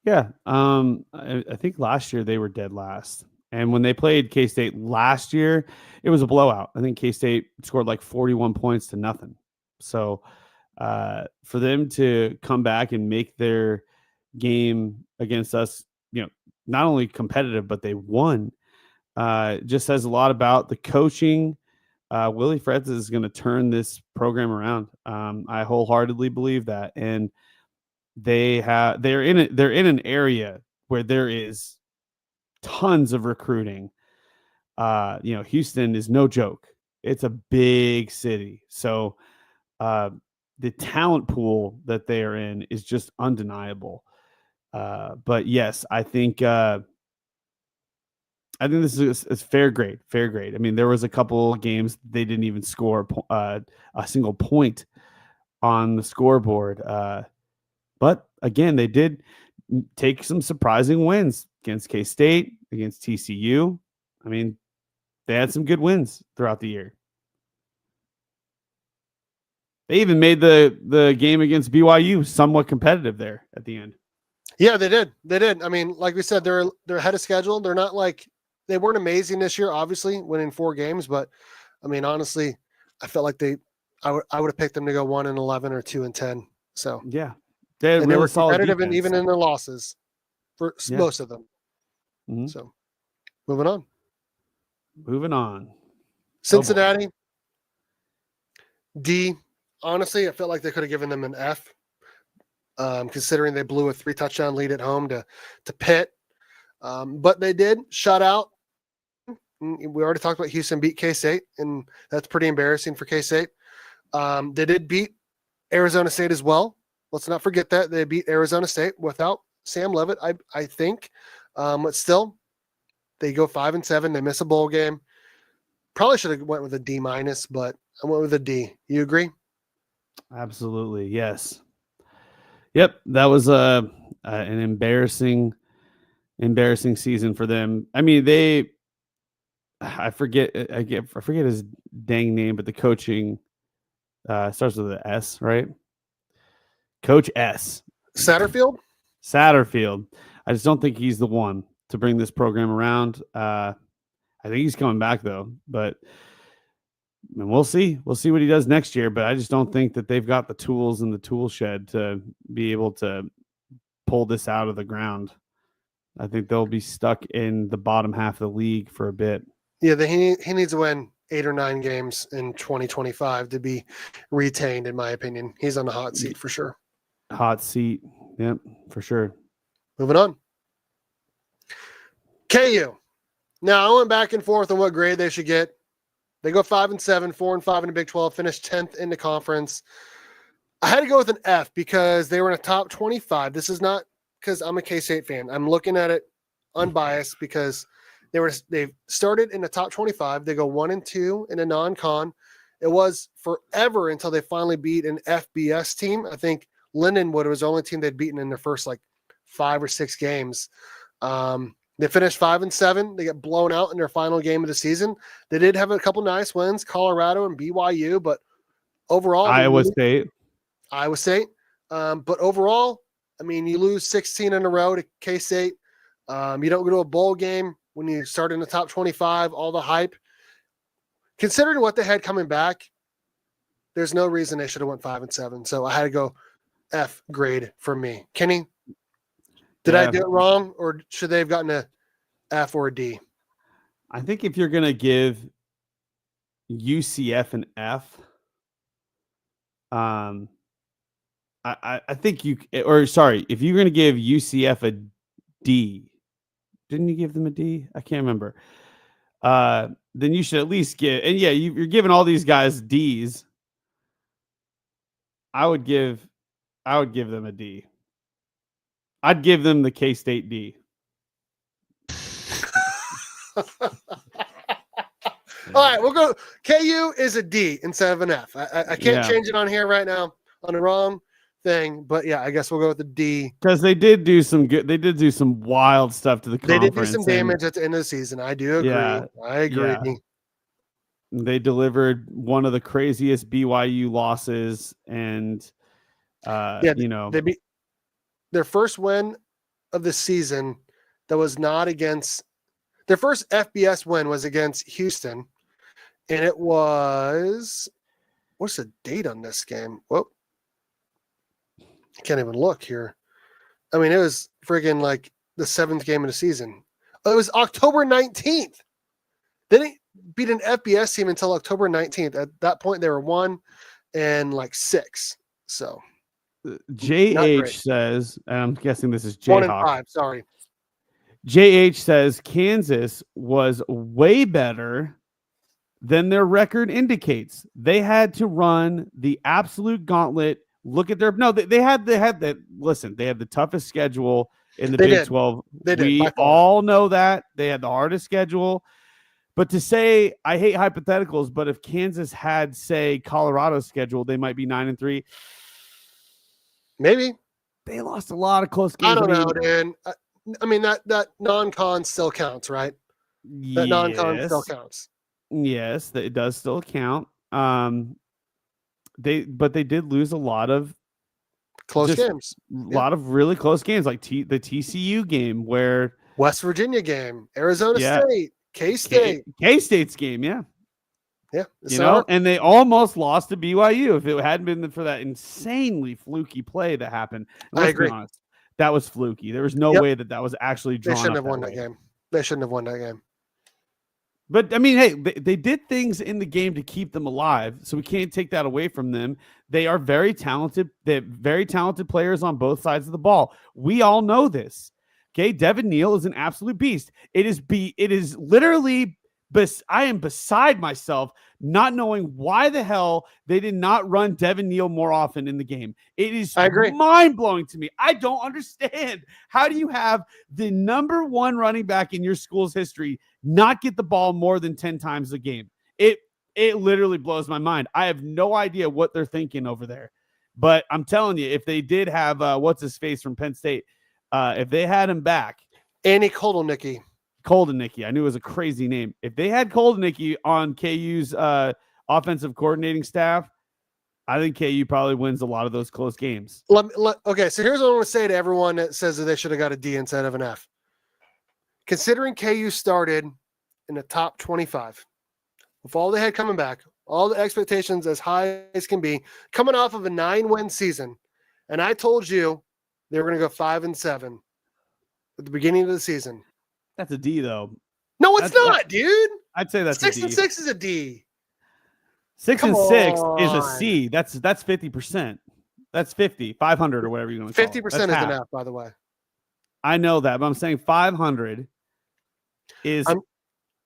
Yeah. I think last year they were dead last. And when they played K-State last year, it was a blowout. I think K-State scored like 41 points to nothing. So for them to come back and make their game against us, not only competitive, but they won, just says a lot about the coaching. Willie Fritz is going to turn this program around. I wholeheartedly believe that. And they're in an area where there is tons of recruiting. Houston is no joke. It's a big city. So the talent pool that they are in is just undeniable. But yes, I think this is fair grade. I mean, there was a couple games they didn't even score a single point on the scoreboard. But again, they did take some surprising wins against K-State, against TCU. I mean, they had some good wins throughout the year. They even made the game against BYU somewhat competitive there at the end. Yeah, they did. I mean, like we said, they're ahead of schedule. They're not like they weren't amazing this year, obviously, winning 4 games. But I mean, honestly, I felt like I would have picked them to go 1-11 or 2-10. So yeah, they were competitive, and even in their losses for most of them. Mm-hmm. So moving on. Cincinnati. D. honestly, I felt like they could have given them an F, considering they blew a 3-touchdown lead at home to Pitt. But they did shut out. We already talked about Houston beat K-State, and that's pretty embarrassing for K-State. They did beat Arizona State as well. Let's not forget that. They beat Arizona State without Sam Levitt, I think. But still, they go 5-7. They miss a bowl game. Probably should have went with a D-, but I went with a D. You agree? Absolutely, yes. Yep, that was an embarrassing season for them. I mean, I forget his dang name, but the coaching starts with an S, right? Coach S. Satterfield? Satterfield. I just don't think he's the one to bring this program around. I think he's coming back though, but we'll see. We'll see what he does next year, but I just don't think that they've got the tools in the tool shed to be able to pull this out of the ground. I think they'll be stuck in the bottom half of the league for a bit. Yeah, he needs to win 8 or 9 games in 2025 to be retained, in my opinion. He's on the hot seat for sure. Hot seat. Yep, for sure. Moving on. KU. Now, I went back and forth on what grade they should get. They go 5-7, 4-5 in the Big 12, finished 10th in the conference. I had to go with an F because they were in a top 25. This is not because I'm a K-State fan. I'm looking at it unbiased because they started in the top 25. They go 1-2 in a non-con. It was forever until they finally beat an FBS team. I think Lindenwood was the only team they'd beaten in their first 5 or 6 games. They finished 5-7. They get blown out in their final game of the season. They did have a couple nice wins, Colorado and BYU, but overall, Iowa State. But overall, I mean, you lose 16 in a row to K-State. You don't go to a bowl game when you start in the top 25, all the hype. Considering what they had coming back, there's no reason they should have went 5-7. So I had to go F grade for me. Kenny, did I do it wrong, or should they have gotten a F or a D? I think if you're going to give UCF an F, I think if you're going to give UCF a D, didn't you give them a D? I can't remember. Then you should at least give, and yeah, you're giving all these guys Ds. I would give them a D. I'd give them the K-State D. All right, we'll go. KU is a D instead of an F. I can't change it on here right now on the wrong thing, but yeah, I guess we'll go with the D because they did do some good. They did do some wild stuff to the conference. They did do some damage at the end of the season. I do agree. Yeah, I agree. Yeah. They delivered one of the craziest BYU losses, and they beat their first win of the season. That was not against their first FBS win was against Houston, and it was what's the date on this game? Whoa, I can't even look here. I mean, it was friggin' the 7th game of the season. It was October 19th. They didn't beat an FBS team until October 19th. At that point, they were 1-6. So JH says, and I'm guessing this is Jayhawk. 1-5. Sorry. JH says Kansas was way better than their record indicates. They had to run the absolute gauntlet. Look at their they had that. Listen, they had the toughest schedule in the Big 12. We all know that they had the hardest schedule. But to say, I hate hypotheticals, but if Kansas had, say, Colorado's schedule, they might be 9-3. Maybe they lost a lot of close games. I don't know, Dan. I mean that non-con still counts, right? That non-con still counts. Yes, it does still count. They did lose a lot of close games. A lot of really close games, like the TCU game, where West Virginia game, Arizona State, K-State, K-State's game, yeah. Yeah, and they almost lost to BYU if it hadn't been for that insanely fluky play that happened. I agree. Honest, that was fluky. There was no way that was actually drawn. They shouldn't have won that game. They shouldn't have won that game. But I mean, hey, they did things in the game to keep them alive, so we can't take that away from them. They are very talented. They're very talented players on both sides of the ball. We all know this. Okay, Devin Neal is an absolute beast. It is literally. I am beside myself not knowing why the hell they did not run Devin Neal more often in the game. It is I agree. mind-blowing to me. I don't understand. How do you have the number one running back in your school's history not get the ball more than 10 times a game? It literally blows my mind. I have no idea what they're thinking over there. But I'm telling you, if they did have what's his face from Penn State, if they had him back, Andy Kotelnicki. Koldenicky. I knew it was a crazy name. If they had Koldenicky on KU's offensive coordinating staff, I think KU probably wins a lot of those close games. Okay, so here's what I want to say to everyone that says that they should have got a D instead of an F. Considering KU started in the top 25, with all they had coming back, all the expectations as high as can be, coming off of a 9-win season, and I told you they were going to go 5-7 at the beginning of the season. That's a D, though. No, it's not, dude. I'd say that's 6 a D. and 6 is a D. 6 and 6 is a C. That's 50%. That's 50, 500 or whatever you want to call it. 50% is an F, by the way. I know that, but I'm saying 500 is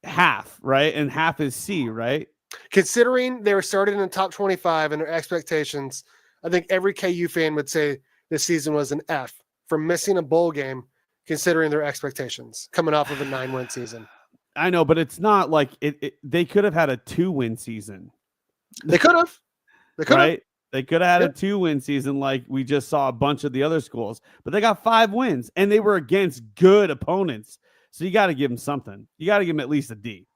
half, right? And half is C, right? Considering they were started in the top 25 and their expectations, I think every KU fan would say this season was an F for missing a bowl game, considering their expectations coming off of a 9-win season. I know, but it's not like they could have had a 2-win season. They could have. Right? They could have had a 2-win season like we just saw a bunch of the other schools, but they got 5 wins and they were against good opponents. So you got to give them something. You got to give them at least a D.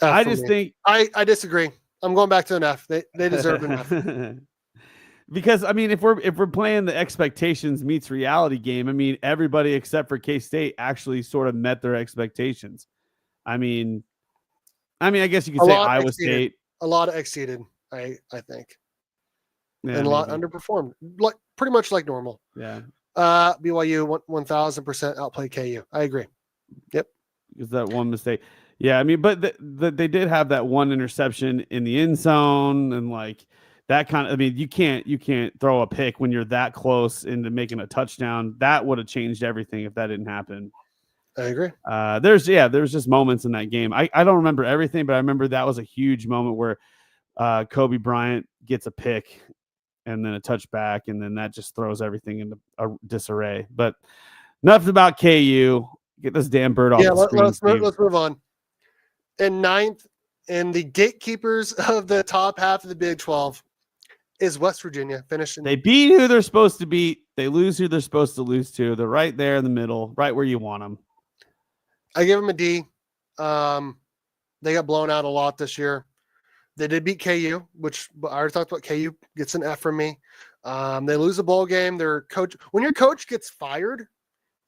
I just think I disagree. I'm going back to an F. They deserve an F. Because I mean, if we're playing the expectations meets reality game, I mean, everybody except for K-State actually sort of met their expectations. I mean, I guess you could say Iowa State. A lot of exceeded, I think. Yeah, and a lot underperformed, like pretty much like normal. Yeah. BYU 1000% outplayed KU. I agree. Yep. Is that one mistake? Yeah, I mean, but they did have that one interception in the end zone, and like that kind of. I mean, you can't throw a pick when you're that close into making a touchdown. That would have changed everything if that didn't happen. I agree. There's just moments in that game. I don't remember everything, but I remember that was a huge moment where Kobe Bryant gets a pick and then a touchback, and then that just throws everything into a disarray. But enough about KU. Get this damn bird off the screen. Let's move on. In 9th, and the gatekeepers of the top half of the Big 12 is West Virginia finishing. They beat who they're supposed to beat. They lose who they're supposed to lose to. They're right there in the middle, right where you want them. I give them a D. They got blown out a lot this year. They did beat KU, which I already talked about. KU gets an F from me. They lose a bowl game. Their coach, when your coach gets fired,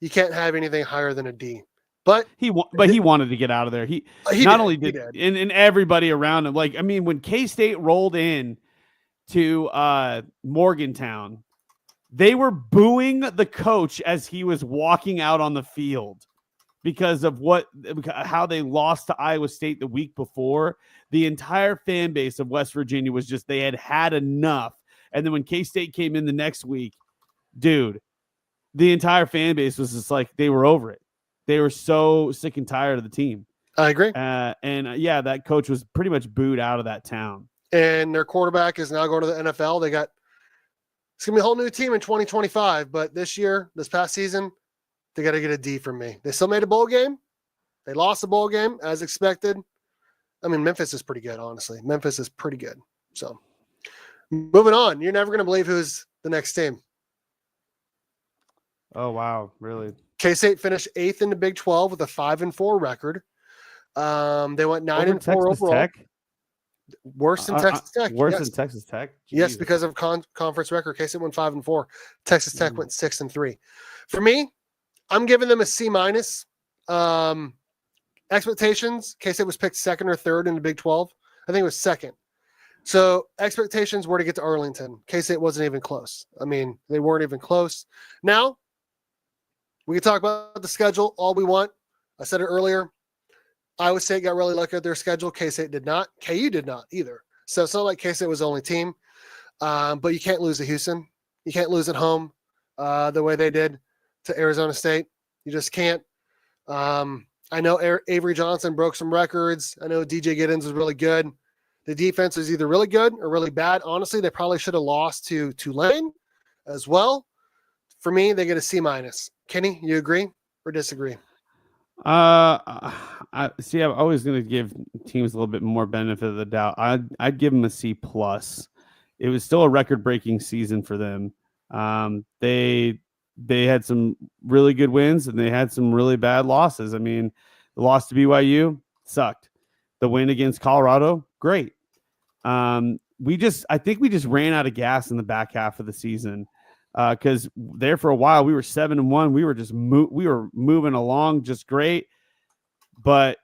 you can't have anything higher than a D. But he wanted to get out of there. He not only did, and everybody around him. Like, I mean, when K-State rolled in to Morgantown, they were booing the coach as he was walking out on the field because of how they lost to Iowa State the week before. The entire fan base of West Virginia was just, they had enough. And then when K-State came in the next week, dude, the entire fan base was just like, they were over it. They were so sick and tired of the team. I agree. Yeah, that coach was pretty much booed out of that town. And their quarterback is now going to the NFL. It's going to be a whole new team in 2025. But this past season, they got to get a D from me. They still made a bowl game. They lost the bowl game as expected. I mean, Memphis is pretty good, honestly. Memphis is pretty good. So moving on. You're never going to believe who's the next team. Oh, wow. Really? K-State finished 8th in the Big 12 with a 5-4 record. They went 9-4 overall. Tech? Worse than Texas Tech. Worse than Texas Tech? Jesus. Yes, because of conference record. K-State went 5-4. Texas Tech went 6-3. For me, I'm giving them a C-. Expectations, K-State was picked 2nd or 3rd in the Big 12. I think it was 2nd. So expectations were to get to Arlington. K-State wasn't even close. I mean, they weren't even close. Now, we can talk about the schedule all we want. I said it earlier. Iowa State got really lucky at their schedule. K-State did not. KU did not either. So it's not like K-State was the only team. But you can't lose to Houston. You can't lose at home the way they did to Arizona State. You just can't. I know Avery Johnson broke some records. I know DJ Giddens was really good. The defense is either really good or really bad. Honestly, they probably should have lost to Tulane as well. For me, they get a C-. Kenny, you agree or disagree? I see. I'm always going to give teams a little bit more benefit of the doubt. I'd give them a C+. It was still a record-breaking season for them. They had some really good wins and they had some really bad losses. I mean, the loss to BYU sucked. The win against Colorado, great. I think we just ran out of gas in the back half of the season. Because there for a while we were 7-1. We were just we were moving along just great, but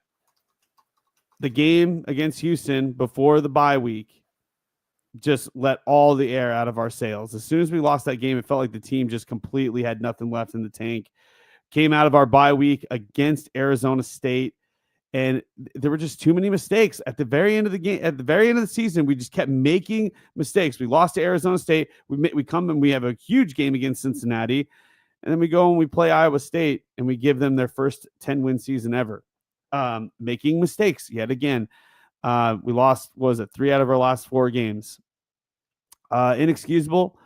the game against Houston before the bye week just let all the air out of our sails. As soon as we lost that game, it felt like the team just completely had nothing left in the tank. Came out of our bye week against Arizona State, and there were just too many mistakes at the very end of the game. At the very end of the season, we just kept making mistakes. We lost to Arizona State. We come and we have a huge game against Cincinnati, and then we go and we play Iowa State, and we give them their first 10-win season ever, making mistakes yet again. We lost, 3 out of our last 4 games? Inexcusable.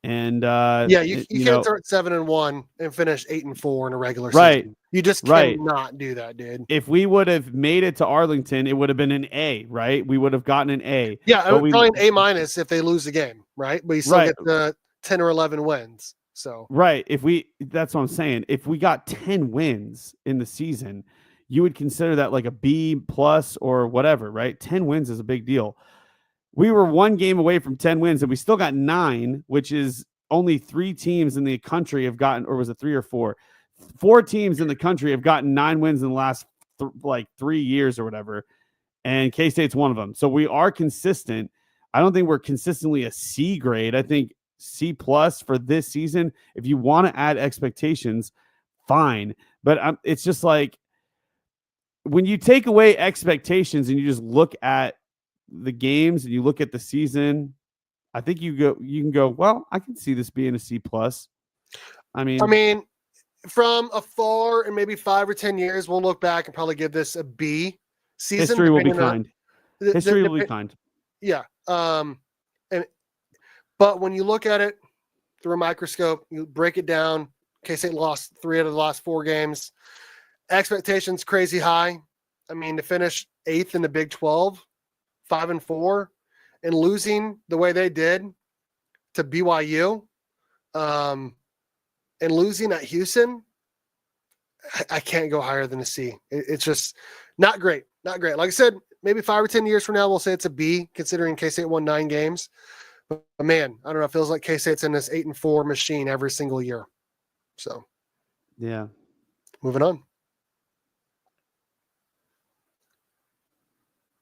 And you can't start 7-1 and finish 8-4 in a regular right. season. You just cannot do that, dude. If we would have made it to Arlington, it would have been an A, right? We would have gotten an A. Yeah, probably an A- if they lose the game, right? But you still get the 10 or 11 wins. So right, that's what I'm saying. If we got 10 wins in the season, you would consider that like a B+ or whatever, right? 10 wins is a big deal. We were 1 game away from 10 wins, and we still got 9, which is only 3 teams in the country have gotten, or was it 3 or 4? 4 teams in the country have gotten 9 wins in the last 3 years or whatever, and K-State's one of them. So we are consistent. I don't think we're consistently a C grade. I think C+ for this season. If you want to add expectations, fine. But it's just like when you take away expectations and you just look at the games and you look at the season, I think you can go, well, I can see this being a C+. I mean, from afar and maybe 5 or 10 years, we'll look back and probably give this a B season. History will be kind. History will be kind. Yeah. But when you look at it through a microscope, you break it down. K-State lost 3 out of the last 4 games. Expectations crazy high. I mean, to finish 8th in the Big 12, 5-4, and losing the way they did to BYU, and losing at Houston, I can't go higher than a C. It's just not great. Not great. Like I said, maybe 5 or 10 years from now, we'll say it's a B, considering K-State won 9 games. But man, I don't know. It feels like K-State's in this 8-4 machine every single year. So, yeah. Moving on.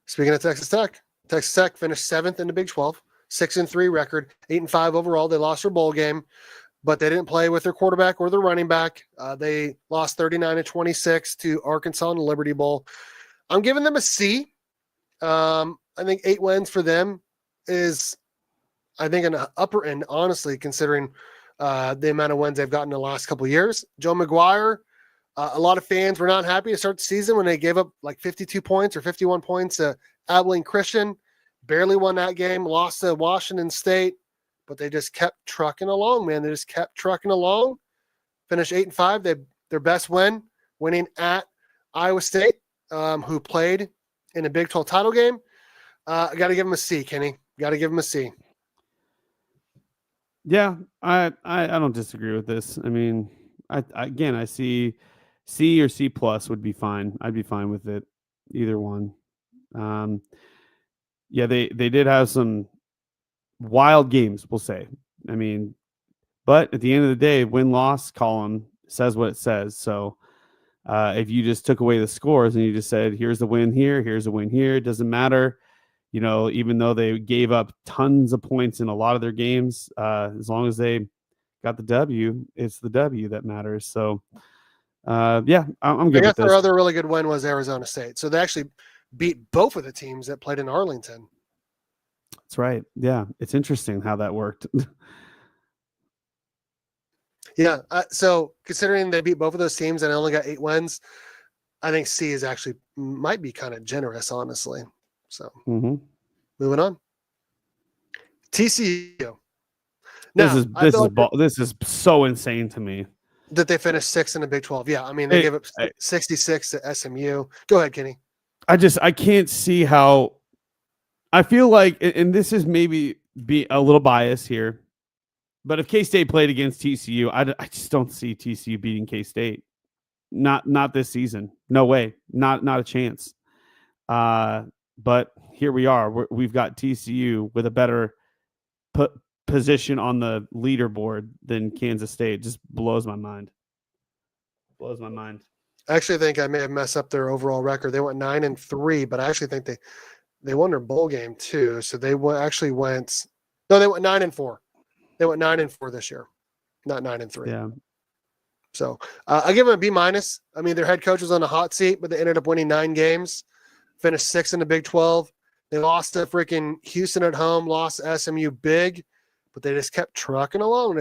Speaking of Texas Tech finished 7th in the Big 12, 6-3 record, 8-5 overall. They lost their bowl game, but they didn't play with their quarterback or their running back. They lost 39-26 to Arkansas in the Liberty Bowl. I'm giving them a C. I think 8 wins for them is, I think, an upper end, honestly, considering the amount of wins they've gotten in the last couple of years. Joe McGuire, a lot of fans were not happy to start the season when they gave up like 52 points or 51 points to Abilene Christian. Barely won that game, lost to Washington State, but they just kept trucking along, man. They just kept trucking along. Finished 8-5. Their best win, winning at Iowa State, who played in a Big 12 title game. I got to give them a C, Kenny. Got to give them a C. Yeah, I don't disagree with this. I mean, I see C or C+ would be fine. I'd be fine with it, either one. Yeah, they did have some wild games, we'll say. I mean, but at the end of the day, win-loss column says what it says. So if you just took away the scores and you just said, here's the win here, here's the win here, it doesn't matter. You know, even though they gave up tons of points in a lot of their games, as long as they got the W, it's the W that matters. So Yeah, I'm I good with guess their this. other really good win was Arizona State. So they actually beat both of the teams that played in Arlington. That's right. Yeah, it's interesting how that worked. Yeah. So considering they beat both of those teams and they only got 8 wins, I think C is actually might be kind of generous, honestly. So moving on. TCU. Now, I feel like this is so insane to me. that they finished 6th in the Big 12. Yeah, I mean, they gave up 66 to SMU. Go ahead, Kenny. I can't see how. I feel like, and this is maybe be a little biased here, but if K-State played against TCU, I just don't see TCU beating K-State. Not this season. No way. Not a chance. But here we are. We've got TCU with a better position on the leaderboard than Kansas State. It just blows my mind. Blows my mind. I actually think I may have messed up their overall record. They went 9-3, but I actually think they won their bowl game too. So they actually went. No, they went 9-4. They went 9-4 this year, not 9-3. Yeah. So I give them a B-. I mean, their head coach was on the hot seat, but they ended up winning 9 games, finished 6th in the Big 12. They lost to freaking Houston at home, lost SMU big, but they just kept trucking along.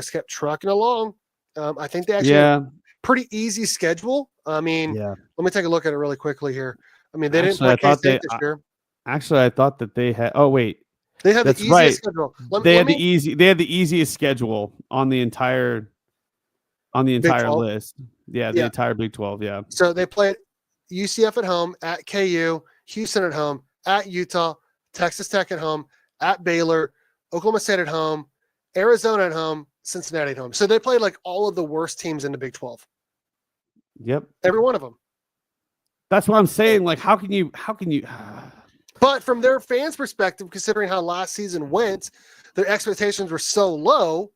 I think they actually pretty easy schedule. I mean, let me take a look at it really quickly here. I mean, they didn't play K-State this year. Actually, I thought that they had. Oh wait, they had the easiest schedule. They had the easiest schedule on the entire list. Yeah, the entire Big 12. Yeah. So they played UCF at home, at KU, Houston at home, at Utah, Texas Tech at home, at Baylor, Oklahoma State at home, Arizona at home, Cincinnati at home. So they played like all of the worst teams in the Big 12. Yep. Every one of them. That's what I'm saying. Like, how can you? But from their fans' perspective, considering how last season went, their expectations were so low.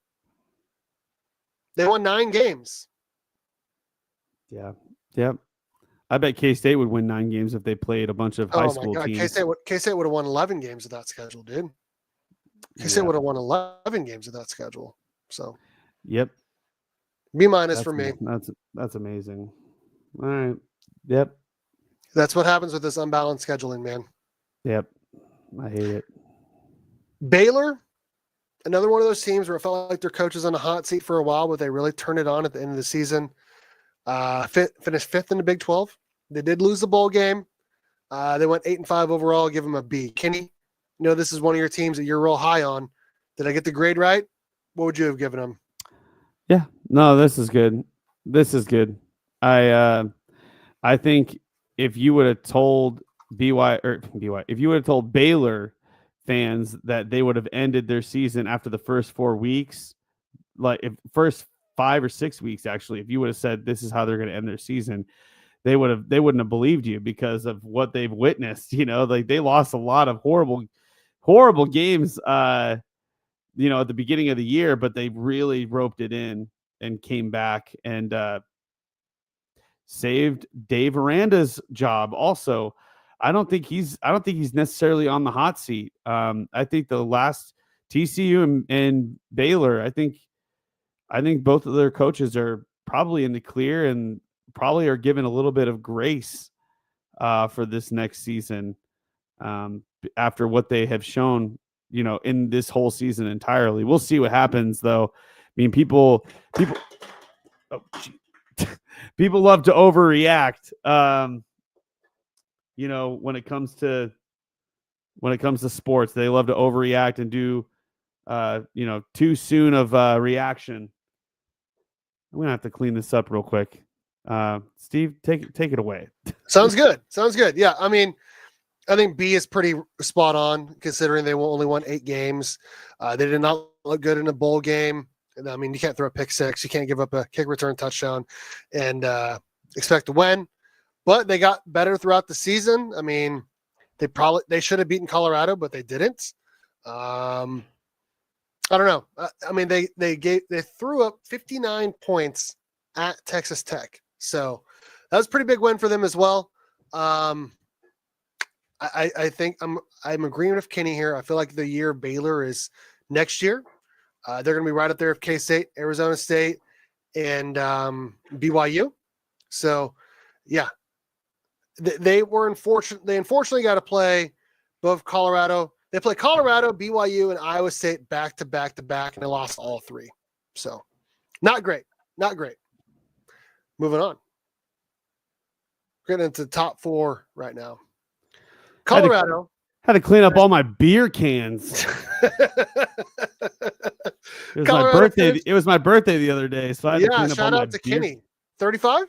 They won 9 games. Yeah. Yep. I bet K-State would win 9 games if they played a bunch of high school teams. K-State would have won 11 games with that schedule, dude. K-State would have won 11 games with that schedule. So, yep. B- for me. That's amazing. All right. Yep. That's what happens with this unbalanced scheduling, man. Yep. I hate it. Baylor, another one of those teams where it felt like their coach was on the hot seat for a while, but they really turned it on at the end of the season. Finished 5th in the Big 12. They did lose the bowl game. They went 8-5 overall. Give them a B. Kenny, this is one of your teams that you're real high on. Did I get the grade right? What would you have given them? Yeah. No, this is good. I think if you would have told if you would have told Baylor fans that they would have ended their season after the first 4 weeks, like if first 5 or 6 weeks, actually, if you would have said this is how they're going to end their season, they wouldn't have believed you because of what they've witnessed. Like they lost a lot of horrible games, at the beginning of the year, but they really roped it in and came back and saved Dave Aranda's job. Also, I don't think he's necessarily on the hot seat. I think the last TCU and Baylor, I think both of their coaches are probably in the clear and probably are given a little bit of grace for this next season after what they have shown, in this whole season entirely. We'll see what happens, though. I mean, people people love to overreact. When it comes to sports, they love to overreact and do too soon of reaction. I'm gonna have to clean this up real quick. Steve, take it away. Sounds good. Yeah, I mean, I think B is pretty spot on considering they only won 8 games. They did not look good in a bowl game. I mean, you can't throw a pick six, you can't give up a kick return touchdown and expect to win. But they got better throughout the season. I mean, they should have beaten Colorado, but they didn't. I don't know. I mean, they threw up 59 points at Texas Tech, so that was a pretty big win for them as well. I think I'm agreeing with Kenny here. I feel like the year Baylor is next year. They're going to be right up there with K-State, Arizona State, and BYU. So, yeah, they unfortunately got to play both Colorado. They play Colorado, BYU, and Iowa State back to back, and they lost all three. So, not great. Moving on. Getting into the top 4 right now. Colorado had to clean up all my beer cans. It was my birthday. It was my birthday the other day, so I had to clean up all my beer. Shout out to Kenny. 35?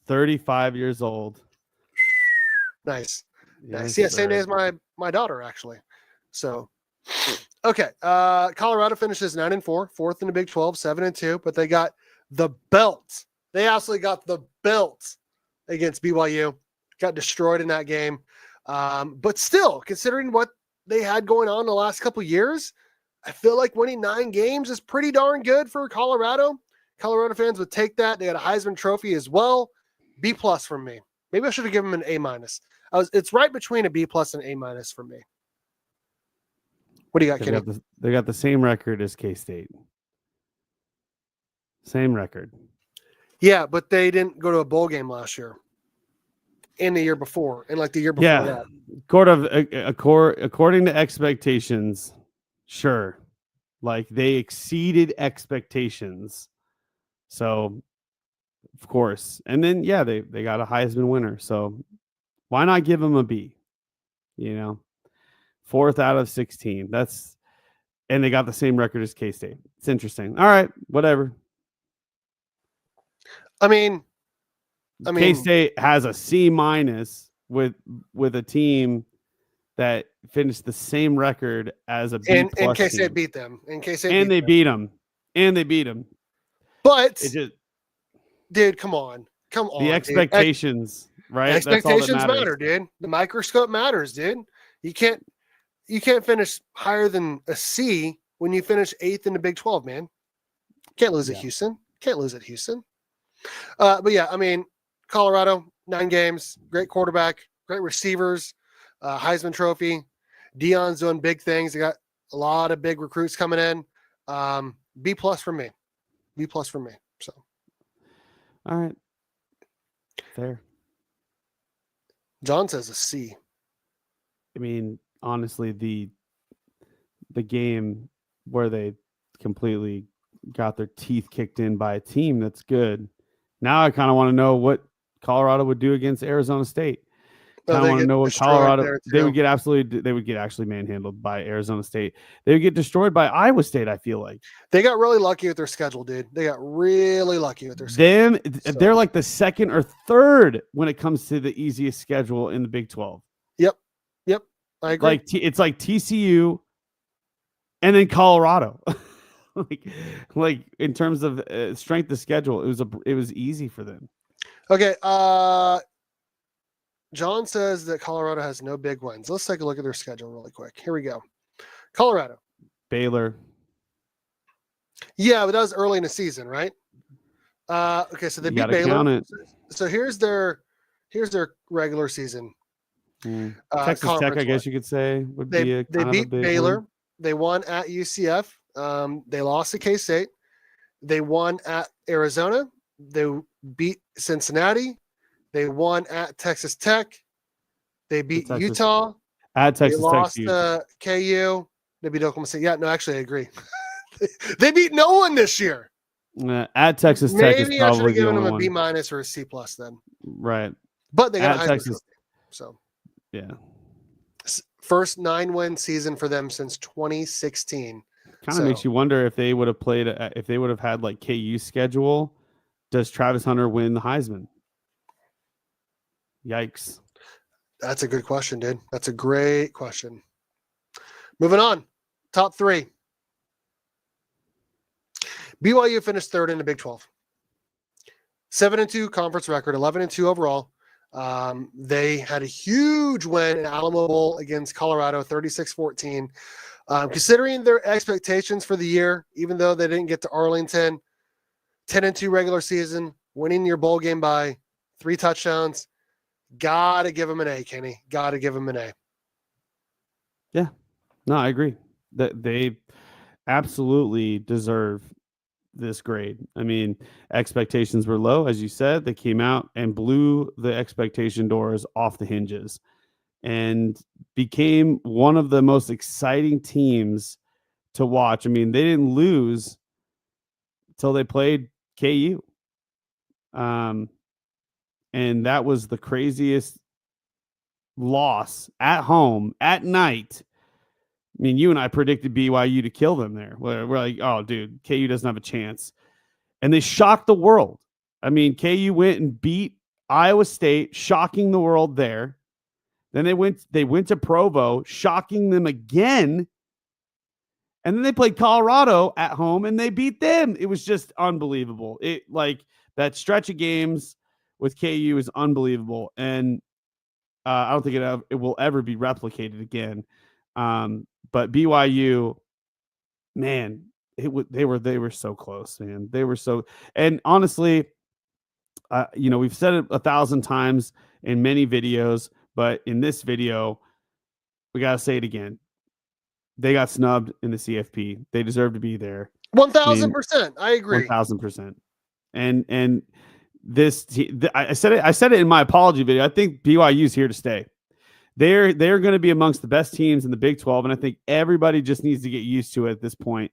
35 years old. Nice. Yes, nice. Yeah, same day as my daughter, actually. So, okay. Colorado finishes 9-4, 4th in the Big 12, 7-2, but they got the belt. They absolutely got the belt against BYU. Got destroyed in that game. But still, considering what they had going on the last couple years, I feel like winning 9 games is pretty darn good for Colorado. Colorado fans would take that. They got a Heisman Trophy as well. B+ from me. Maybe I should have given them an A-. It's right between a B+ and A- for me. What do you got, Kenny? They got the same record as K-State. Same record. Yeah, but they didn't go to a bowl game last year. And the year before, and like the year before that. According to expectations, sure. Like they exceeded expectations. So, of course. And then, yeah, they got a Heisman winner. So, why not give them a B? 4th out of 16. And they got the same record as K-State. It's interesting. All right, whatever. I mean, K-State has a C- with a team that finished the same record as a B+. And K-State beat them. And they beat them. But dude, come on. The expectations, right? Expectations matter, dude. The microscope matters, dude. You can't finish higher than a C when you finish 8th in the Big 12, man. Can't lose at Houston. But yeah, I mean, Colorado, 9 games, great quarterback, great receivers, Heisman Trophy. Deion's doing big things. They got a lot of big recruits coming in. B+ from me. So, all right, fair. John says a C. I mean, honestly, the game where they completely got their teeth kicked in by a team that's good. Now I kind of want to know what Colorado would do against Arizona State. I want to know what Colorado they would get actually manhandled by Arizona State. They would get destroyed by Iowa State. I feel like they got really lucky with their schedule, dude. They're like the 2nd or 3rd when it comes to the easiest schedule in the Big 12. Yep, I agree. It's like TCU, and then Colorado. like in terms of strength of schedule, it was easy for them. Okay, John says that Colorado has no big wins. Let's take a look at their schedule really quick. Here we go. Colorado. Baylor. Yeah, but that was early in the season, right? Okay, so they beat Baylor. So here's their regular season. Texas Tech, I guess you could say, would be a they beat Baylor. One. They won at UCF. They lost to K-State. They won at Arizona. They beat Cincinnati. They won at Texas Tech. They beat Utah. At Texas Tech. They lost to KU. They beat Oklahoma State. Yeah, no, actually, I agree. They beat no one this year. At Texas Tech is probably I should have given them a one. B- or a C+ then. Right. But they got at Texas. So, yeah. First 9-win season for them since 2016. Kind of makes you wonder if they would have had like KU schedule. Does Travis Hunter win the Heisman? Yikes. That's a good question, dude. That's a great question. Moving on. Top 3. BYU finished 3rd in the Big 12. 7-2 conference record, 11-2 overall. They had a huge win in Alamo Bowl against Colorado, 36-14. Considering their expectations for the year, even though they didn't get to Arlington, 10-2 regular season, winning your bowl game by 3 touchdowns. Gotta give them an A, Kenny. Gotta give them an A. Yeah. No, I agree. That they absolutely deserve this grade. I mean, expectations were low, as you said. They came out and blew the expectation doors off the hinges and became one of the most exciting teams to watch. I mean, they didn't lose until they played KU. And that was the craziest loss at home at night. I mean, you and I predicted BYU to kill them there. We're like, oh, dude, KU doesn't have a chance. And they shocked the world. I mean, KU went and beat Iowa State, shocking the world there. Then they went to Provo, shocking them again. And then they played Colorado at home and they beat them. It was just unbelievable. It like that stretch of games with KU is unbelievable. And I don't think it will ever be replicated again. But BYU, man, they were so close, man. They were so, and honestly, we've said it 1,000 times in many videos, but in this video, we got to say it again. They got snubbed in the CFP. They deserve to be there. 1,000%. I agree. 1,000%. And this, I said it in my apology video. I think BYU is here to stay. They're going to be amongst the best teams in the Big 12, and I think everybody just needs to get used to it at this point.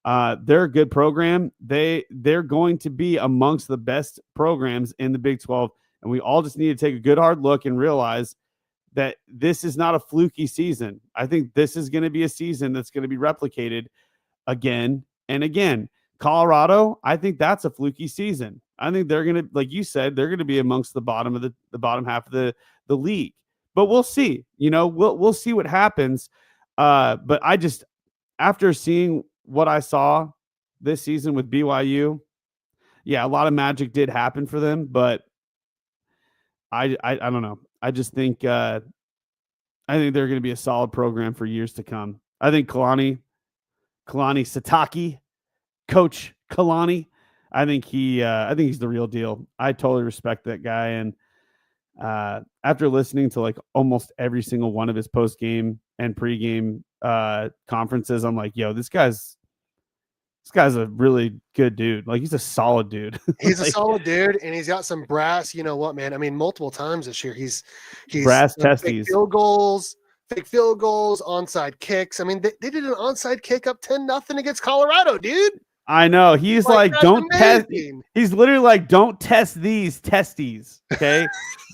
They're a good program. They're going to be amongst the best programs in the Big 12, and we all just need to take a good hard look and realize that this is not a fluky season. I think this is going to be a season that's going to be replicated again and again. Colorado, I think that's a fluky season. I think they're going to, like you said, they're going to be amongst the bottom of the bottom half of the league. But we'll see. We'll see what happens. But I just, after seeing what I saw this season with BYU, yeah, a lot of magic did happen for them, but I don't know. I just think they're going to be a solid program for years to come. I think Kalani Satake, Coach Kalani, I think he's the real deal. I totally respect that guy. And after listening to like almost every single one of his post game and pregame conferences, I'm like, yo, this guy's a really good dude. Like, he's a solid dude. He's a solid dude, and he's got some brass. You know what, man? I mean, multiple times this year, he's brass testes, fake field goals, onside kicks. I mean, they did an onside kick up 10-0 against Colorado, dude. I know. He's like don't test. He's literally like, don't test these testes. Okay.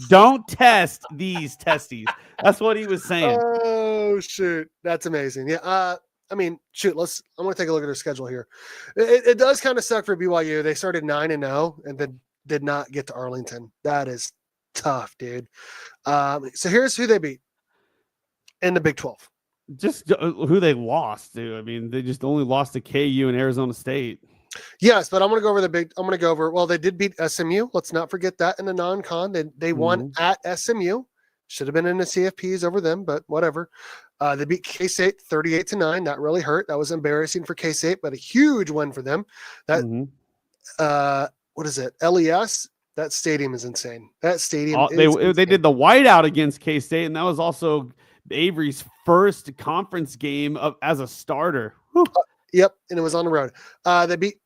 Don't test these testes. That's what he was saying. Oh, shoot. That's amazing. Yeah. I mean, shoot, I want to take a look at their schedule here. It does kind of suck for BYU. They started 9-0 and then did not get to Arlington. That is tough, dude. So here's who they beat in the Big 12. Just who they lost, dude. I mean, they just only lost to KU and Arizona State. Yes, but I'm going to go over. Well, they did beat SMU. Let's not forget that in the non-con. They won at SMU. Should have been in the CFPs over them, but whatever. They beat K-State 38-9. That really hurt. That was embarrassing for K-State, but a huge win for them. That what is it? LES. That stadium is insane. That stadium. They did the whiteout against K-State, and that was also Avery's first conference game as a starter. Yep, and it was on the road.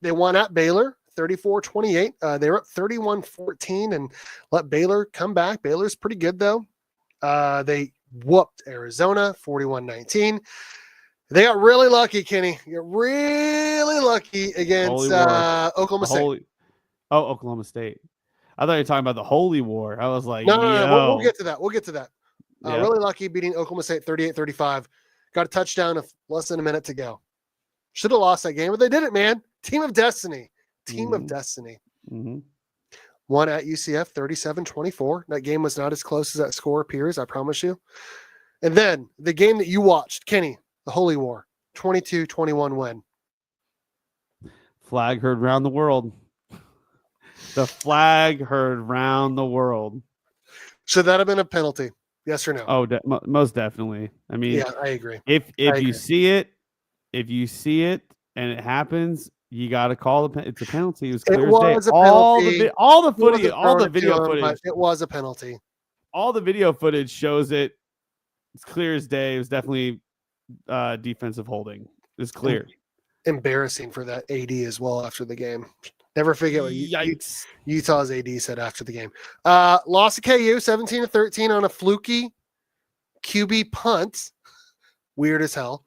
They won at Baylor 34-28. They were up 31-14 and let Baylor come back. Baylor's pretty good though. They whooped Arizona 41-19. They got really lucky, Kenny. You're really lucky against Oklahoma State. Oklahoma State. I thought you were talking about the Holy War. I was like, no. We'll get to that. Yep. Really lucky beating Oklahoma State 38-35. Got a touchdown of less than a minute to go. Should have lost that game, but they did it, man. Team of destiny. Of destiny. Won at UCF 37-24. That game was not as close as that score appears, I promise you. And then the game that you watched, Kenny, the Holy War, 22-21 win. Flag heard round the world. The flag heard round the world. Should that have been a penalty? Yes or no? Oh, most definitely. I mean, yeah, I agree. If you see it and it happens, you got to call it's a penalty. It was clear as day. A penalty. All the video footage. It was a penalty. All the video footage shows it. It's clear as day. It was definitely defensive holding. It's clear. embarrassing for that AD as well after the game. Never forget what Yikes. Utah's AD said after the game. Lost to KU 17-13 on a fluky QB punt. Weird as hell.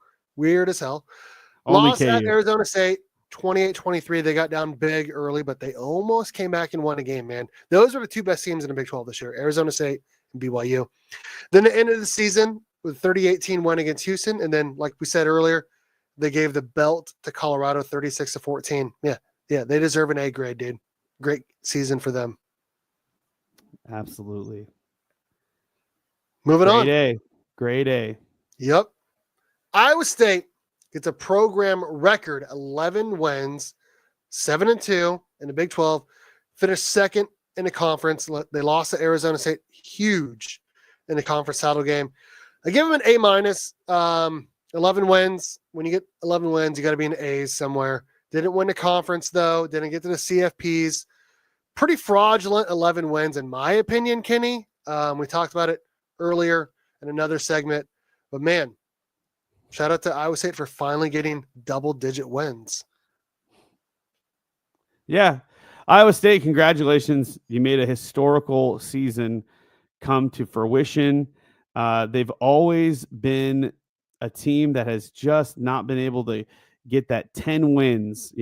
Only Lost at KU. Arizona State 28-23. They got down big early, but they almost came back and won a game, man. Those are the two best teams in the Big 12 this year, Arizona State and BYU. Then the end of the season with 30-18 win against Houston. And then, like we said earlier, they gave the belt to Colorado 36-14. Yeah, they deserve an A grade, dude. Great season for them. Absolutely. Moving on. Grade A. Yep. Iowa State gets a program record 11 wins, 7-2 in the Big 12, finished second in the conference. They lost to Arizona State, huge in the conference title game. I give them an A minus. 11 wins. When you get 11 wins, you got to be in A's somewhere. Didn't win the conference, though. Didn't get to the CFPs. Pretty fraudulent 11 wins, in my opinion, Kenny. We talked about it earlier in another segment. But, man, shout out to Iowa State for finally getting double-digit wins. Yeah. Iowa State, congratulations. You made a historical season come to fruition. They've always been a team that has just not been able to get that 10 wins,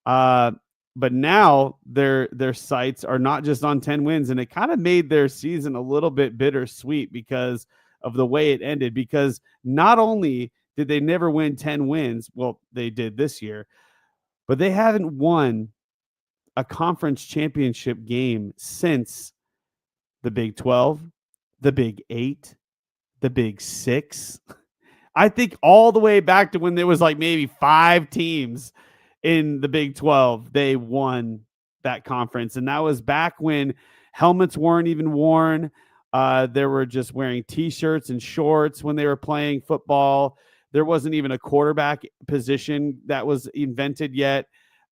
but now their sights are not just on 10 wins, and it kind of made their season a little bit bittersweet because of the way it ended, because not only did they never win 10 wins, well, they did this year, but they haven't won a conference championship game since the Big 12, the Big 8, the Big 6. I think all the way back to when there was like maybe 5 teams in the Big 12, they won that conference. And that was back when helmets weren't even worn. They were just wearing T-shirts and shorts when they were playing football. There wasn't even a quarterback position that was invented yet.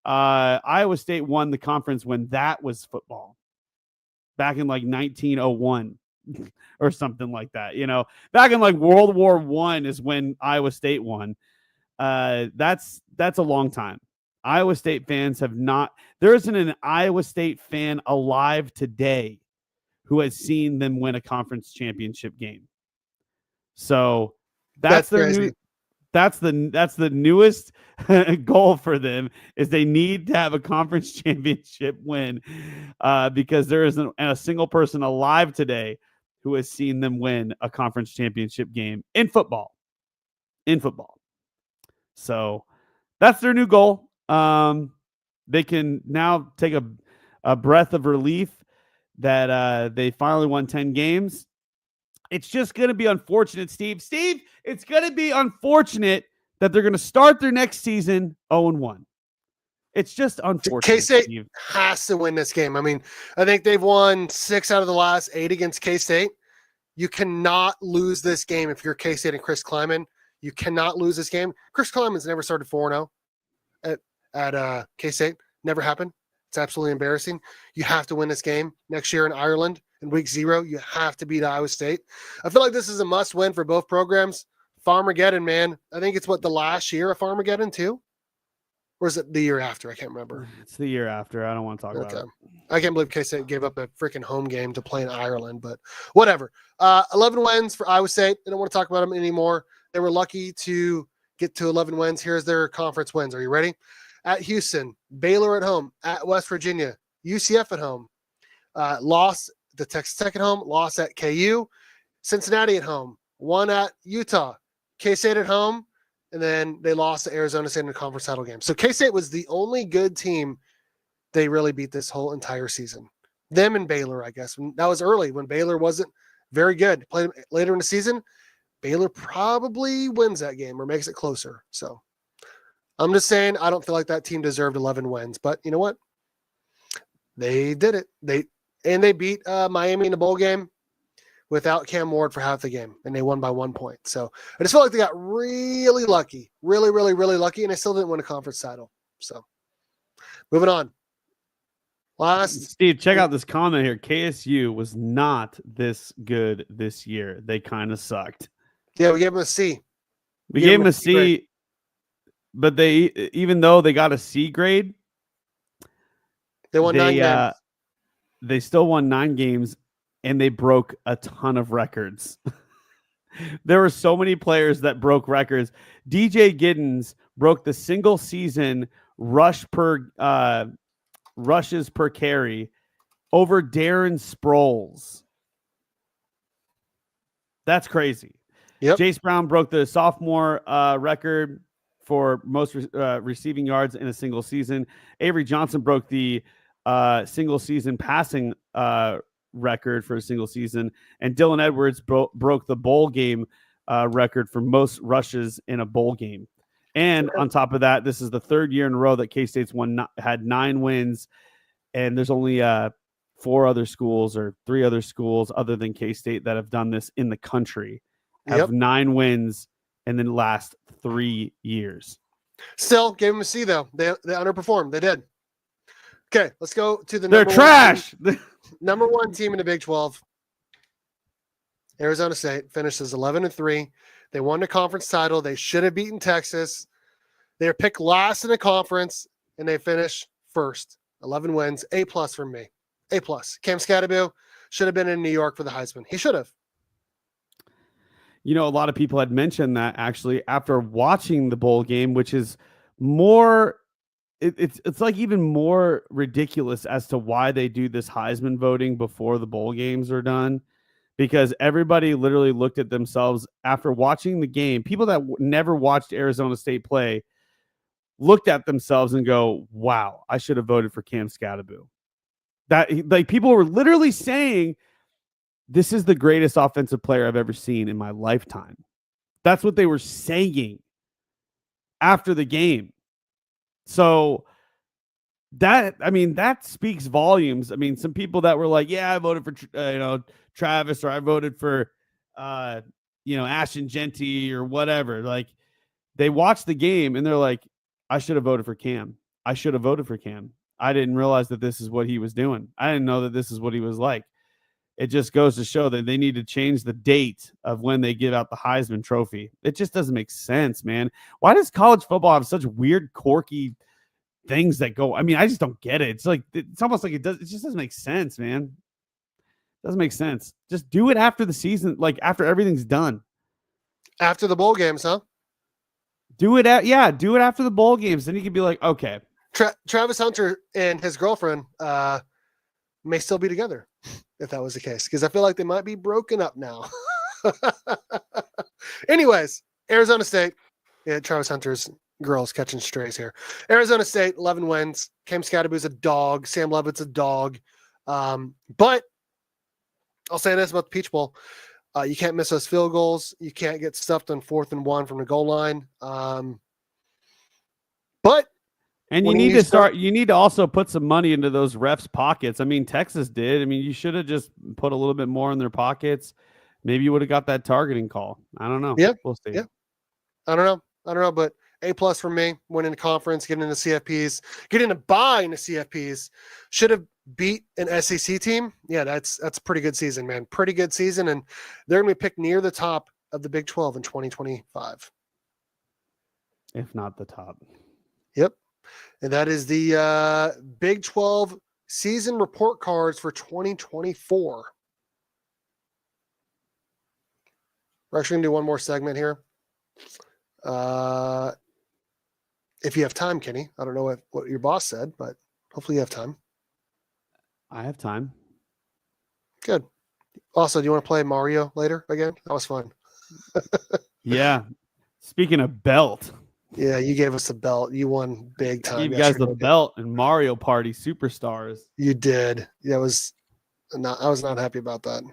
Iowa State won the conference when that was football, back in like 1901. Or something like that, back in like World War I is when Iowa State won. That's a long time. Iowa State fans have not, there isn't an Iowa State fan alive today who has seen them win a conference championship game. So that's their crazy. new, that's the newest goal for them, is they need to have a conference championship win, because there isn't a single person alive today who has seen them win a conference championship game in football. So that's their new goal. They can now take a breath of relief that they finally won 10 games. It's just going to be unfortunate, Steve. It's going to be unfortunate that they're going to start their next season 0-1. It's just unfortunate. K-State has to win this game. I mean, I think they've won 6 out of the last 8 against K-State. You cannot lose this game if you're K-State and Chris Kleiman. You cannot lose this game. Chris Kleiman's never started 4-0 at K-State. Never happened. It's absolutely embarrassing. You have to win this game next year in Ireland in week 0. You have to beat Iowa State. I feel like this is a must-win for both programs. Farmageddon, man. I think it's the last year of Farmageddon too? Or is it the year after? I can't remember. It's the year after. I don't want to talk about it. I can't believe K-State gave up a freaking home game to play in Ireland, but whatever. 11 wins for Iowa State. I don't want to talk about them anymore. They were lucky to get to 11 wins. Here's their conference wins. Are you ready? At Houston, Baylor at home, at West Virginia, UCF at home, lost to Texas Tech at home, lost at KU, Cincinnati at home, won at Utah, K-State at home, and then they lost to Arizona State in the conference title game. So K-State was the only good team they really beat this whole entire season. Them and Baylor, I guess. That was early when Baylor wasn't very good. Played later in the season, Baylor probably wins that game or makes it closer. So I'm just saying, I don't feel like that team deserved 11 wins. But you know what? They did it. They beat Miami in the bowl game without Cam Ward for half the game, and they won by 1 point. So I just felt like they got really lucky, really, really, really lucky, and they still didn't win a conference title. So moving on. Steve, check out this comment here. KSU was not this good this year. They kind of sucked. Yeah, we gave them a C. We gave them a C. but even though they got a C grade, They won 9 games. They still won 9 games, and they broke a ton of records. There were so many players that broke records. DJ Giddens broke the single season rushes per carry over Darren Sproles. That's crazy. Yep. Jace Brown broke the sophomore record for most receiving yards in a single season. Avery Johnson broke the single season passing record for a single season. And Dylan Edwards broke the bowl game record for most rushes in a bowl game. And on top of that, this is the 3rd year in a row that K-State's had 9 wins. And there's only 4 other schools or 3 other schools other than K-State that have done this in the country. Have 9 wins in the last 3 years. Still gave them a C though. They underperformed. They did. Okay, let's go to the They're trash. Number 1 team in the Big 12. Arizona State finishes 11-3. They won the conference title. They should have beaten Texas. They were picked last in the conference, and they finished first. 11 wins. A+ from me. A+. Cam Scatterby should have been in New York for the Heisman. He should have. You know, a lot of people had mentioned that actually after watching the bowl game, which is more, it's like even more ridiculous as to why they do this Heisman voting before the bowl games are done, because everybody literally looked at themselves after watching the game. People that never watched Arizona State play looked at themselves and go, wow, I should have voted for Cam Scatterby. That, like, people were literally saying, this is the greatest offensive player I've ever seen in my lifetime. That's what they were saying after the game. So that speaks volumes. I mean, some people that were like, yeah, I voted for, Travis, or I voted for, Ashton Genty or whatever. Like, they watched the game and they're like, I should have voted for Cam. I should have voted for Cam. I didn't realize that this is what he was doing. I didn't know that this is what he was like. It just goes to show that they need to change the date of when they give out the Heisman Trophy. It just doesn't make sense, man. Why does college football have such weird, quirky things that go? I mean, I just don't get it. It's like, it's almost like it just doesn't make sense, man. It doesn't make sense. Just do it after the season, like after everything's done. After the bowl games, huh? Do it after the bowl games. Then you can be like, okay. Travis Hunter and his girlfriend may still be together if that was the case, because I feel like they might be broken up now. Anyways, Arizona State. Yeah, Travis Hunter's girls catching strays here. Arizona State, 11 wins. Cam Scatterby's a dog. Sam Levitt's a dog. But I'll say this about the Peach Bowl. You can't miss those field goals. You can't get stuffed on 4th and 1 from the goal line. But and you need to also put some money into those refs' pockets. I mean, Texas did. I mean, you should have just put a little bit more in their pockets. Maybe you would have got that targeting call. I don't know. Yeah. We'll see. Yeah. I don't know, but A+ for me. Winning the conference, getting into CFPs, getting a bye in the CFPs. Should have beat an SEC team. Yeah, that's a pretty good season, man. Pretty good season. And they're going to be picked near the top of the Big 12 in 2025. If not the top. Yep. And that is the Big 12 season report cards for 2024. We're actually going to do one more segment here. If you have time, Kenny. I don't know what your boss said, but hopefully you have time. I have time. Good. Also, do you want to play Mario later again? That was fun. Yeah. Speaking of belt. Yeah, you gave us the belt. You won big time. I gave you guys the belt and Mario Party Superstars. You did. I was not happy about that.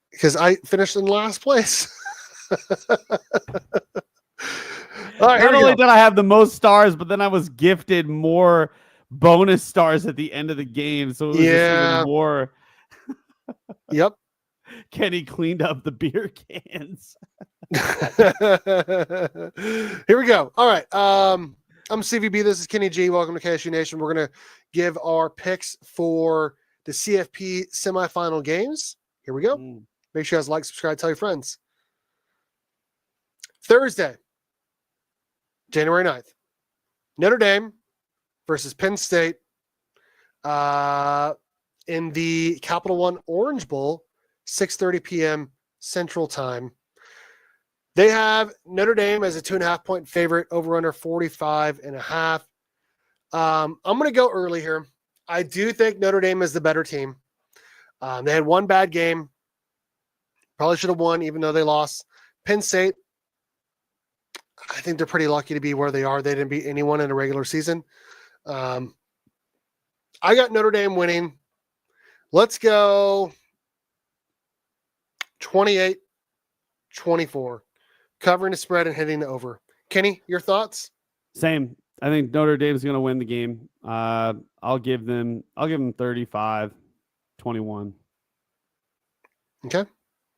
Because I finished in last place. All right, not only did I have the most stars, but then I was gifted more bonus stars at the end of the game. So it was just even more. Yep. Kenny cleaned up the beer cans. Here we go. All right. I'm CVB. This is Kenny G. Welcome to KSU Nation. We're going to give our picks for the CFP semifinal games. Here we go. Make sure you guys like, subscribe, tell your friends. Thursday, January 9th. Notre Dame versus Penn State in the Capital One Orange Bowl, 6:30 p.m. Central Time. They have Notre Dame as a 2.5-point favorite, over under 45.5. I'm going to go early here. I do think Notre Dame is the better team. They had one bad game. Probably should have won, even though they lost. Penn State, I think they're pretty lucky to be where they are. They didn't beat anyone in a regular season. I got Notre Dame winning. Let's go 28-24. Covering the spread and hitting the over. Kenny, your thoughts? Same. I think Notre Dame's going to win the game. I'll give them 35-21. Okay.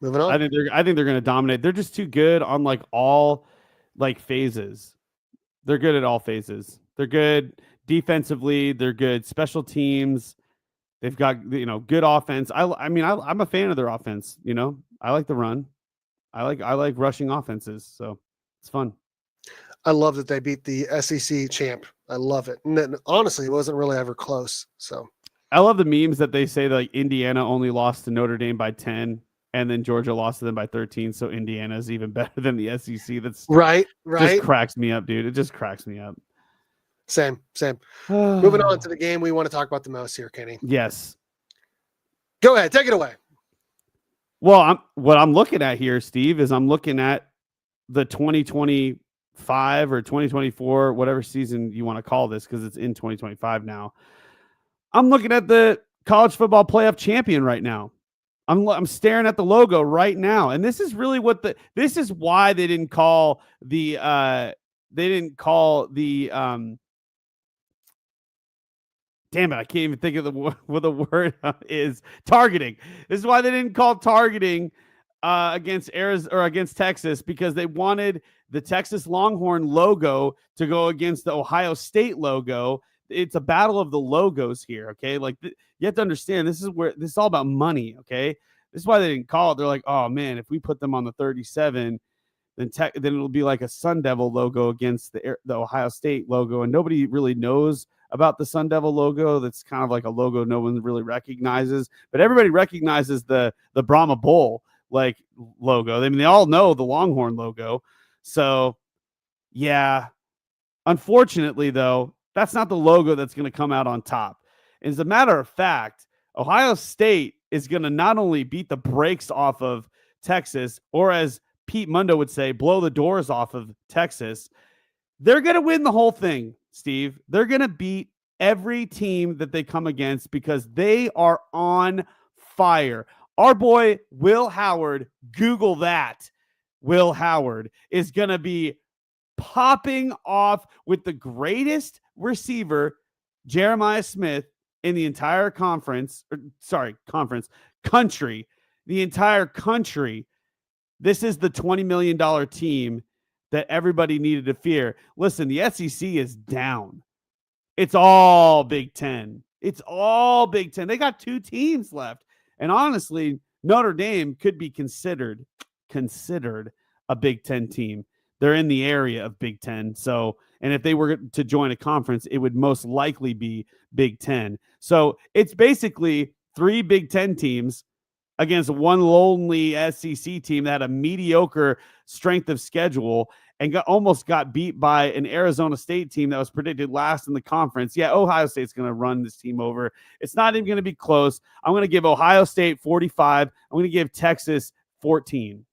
Moving on. I think they're going to dominate. They're just too good on like all like phases. They're good at all phases. They're good defensively. They're good special teams. They've got, good offense. I'm a fan of their offense. I like the run. I like rushing offenses. So it's fun. I love that they beat the SEC champ. I love it. And then, honestly, it wasn't really ever close. So I love the memes that they say that like Indiana only lost to Notre Dame by 10 and then Georgia lost to them by 13. So Indiana is even better than the SEC. That's right. Just cracks me up, dude. It just cracks me up. Same. Moving on to the game we want to talk about the most here, Kenny. Yes. Go ahead. Take it away. Well, what I'm looking at here, Steve, is I'm looking at the 2025 or 2024, whatever season you want to call this, because it's in 2025 now. I'm looking at the college football playoff champion right now. I'm staring at the logo right now, and this is really this is why they didn't call the damn it, I can't even think of what the word is. Targeting. This is why they didn't call targeting against Arizona or against Texas, because they wanted the Texas Longhorn logo to go against the Ohio State logo. It's a battle of the logos here, okay? Like you have to understand, this is all about money, okay? This is why they didn't call it. They're like, oh man, if we put them on the 37, then it'll be like a Sun Devil logo against the Ohio State logo, and nobody really knows about the Sun Devil logo. That's kind of like a logo no one really recognizes, but everybody recognizes the Brahma Bull like logo. I mean, they all know the Longhorn logo. So yeah, unfortunately though, that's not the logo that's going to come out on top. As a matter of fact, Ohio State is going to not only beat the brakes off of Texas, or as Pete Mundo would say, blow the doors off of Texas. They're going to win the whole thing, Steve. They're going to beat every team that they come against because they are on fire. Our boy, Will Howard, Google that. Will Howard is going to be popping off with the greatest receiver, Jeremiah Smith, in the entire country, the entire country. This is the $20 million team that everybody needed to fear. Listen, the SEC is down. It's all Big 10. It's all Big 10. They got 2 teams left. And honestly, Notre Dame could be considered a Big 10 team. They're in the area of Big 10. So, and if they were to join a conference, it would most likely be Big 10. So it's basically 3 Big 10 teams against one lonely SEC team that had a mediocre strength of schedule and almost got beat by an Arizona State team that was predicted last in the conference. Yeah, Ohio State's going to run this team over. It's not even going to be close. I'm going to give Ohio State 45. I'm going to give Texas 14.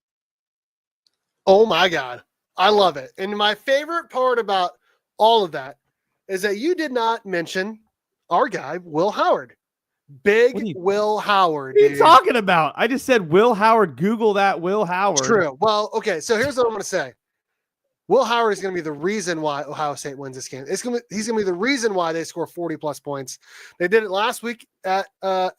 Oh, my God. I love it. And my favorite part about all of that is that you did not mention our guy, Will Howard. Will Howard. What are you talking about? I just said Will Howard. Google that, Will Howard. True. Well, okay. So here's what I'm going to say. Will Howard is going to be the reason why Ohio State wins this game. He's going to be the reason why they score 40-plus points. They did it last week at the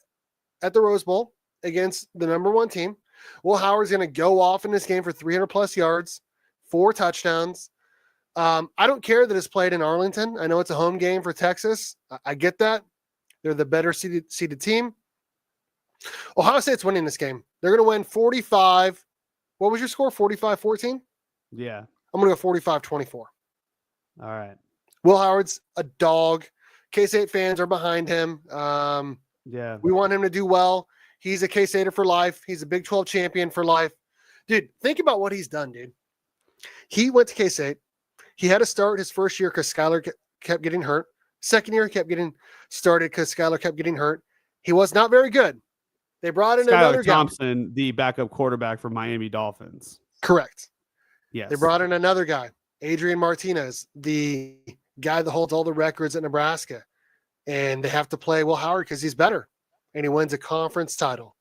Rose Bowl against the number 1 team. Will Howard's going to go off in this game for 300-plus yards, 4 touchdowns. I don't care that it's played in Arlington. I know it's a home game for Texas. I get that. They're the better seeded team. Ohio State's winning this game. They're going to win 45. What was your score? 45-14? Yeah. I'm going to go 45-24. All right. Will Howard's a dog. K-State fans are behind him. Yeah. We want him to do well. He's a K-Stater for life. He's a Big 12 champion for life. Dude, think about what he's done, dude. He went to K-State. He had to start his first year because Skylar kept getting hurt. Second year, he kept getting started because Skylar kept getting hurt. He was not very good. They brought in another Skylar guy. Thompson, the backup quarterback for Miami Dolphins. Correct. Yes. They brought in another guy, Adrian Martinez, the guy that holds all the records at Nebraska. And they have to play Will Howard because he's better. And he wins a conference title.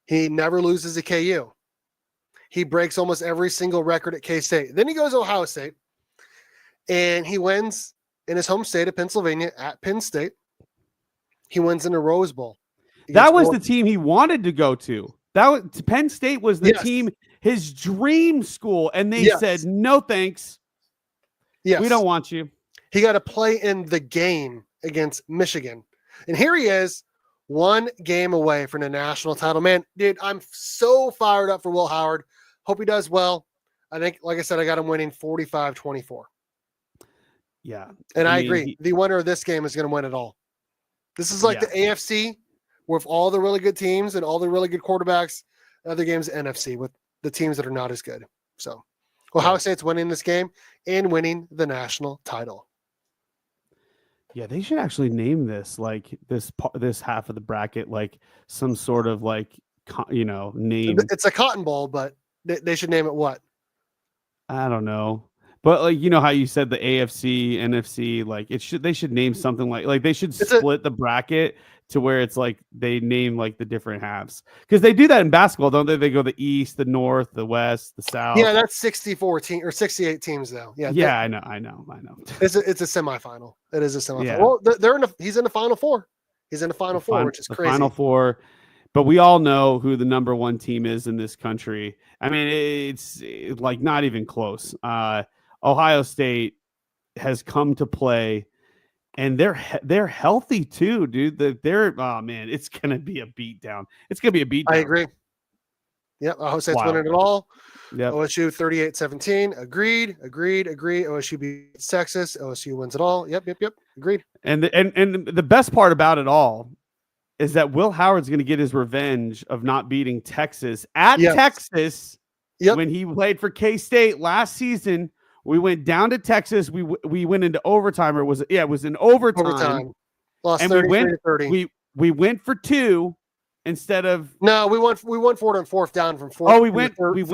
He never loses a KU. He breaks almost every single record at K-State. Then he goes to Ohio State. And he wins in his home state of Pennsylvania at Penn State. He wins in the Rose Bowl. That was the team he wanted to go to. Penn State was the team, his dream school, and they said, no thanks. Yes. We don't want you. He got to play in the game against Michigan. And here he is, one game away from the national title. Man, dude, I'm so fired up for Will Howard. Hope he does well. I think, like I said, I got him winning 45-24. Yeah. And I agree. The winner of this game is going to win it all. This is like the AFC with all the really good teams and all the really good quarterbacks. The other games, NFC, with the teams that are not as good. So, Ohio State's winning this game and winning the national title. Yeah, they should actually name this like this half of the bracket like some sort of like name. It's a Cotton Bowl, but they should name it what? I don't know. But like how you said the AFC, NFC, like they should name something like they should split the bracket to where it's like they name like the different halves. Because they do that in basketball, don't they? They go the East, the North, the West, the South. Yeah, that's 64 teams or 68 teams though. Yeah. Yeah, I know. It's a semifinal. It is a semifinal. Yeah. Well, he's in the Final Four. He's in the Final Four, which is crazy. Final Four. But we all know who the number one team is in this country. I mean, it's like not even close. Ohio State has come to play, and they're healthy too, dude. It's gonna be a beatdown. It's gonna be a beatdown. I agree. Yep, Ohio State's winning it all. Yep. OSU 38-17. Agreed. OSU beats Texas. OSU wins it all. Yep. Agreed. And the best part about it all is that Will Howard's going to get his revenge of not beating Texas at Texas when he played for K-State last season. We went down to Texas. We went into overtime. It was in overtime. Lost 30-30. We went for two instead of we went for it on fourth down from fourth. Oh, we went for it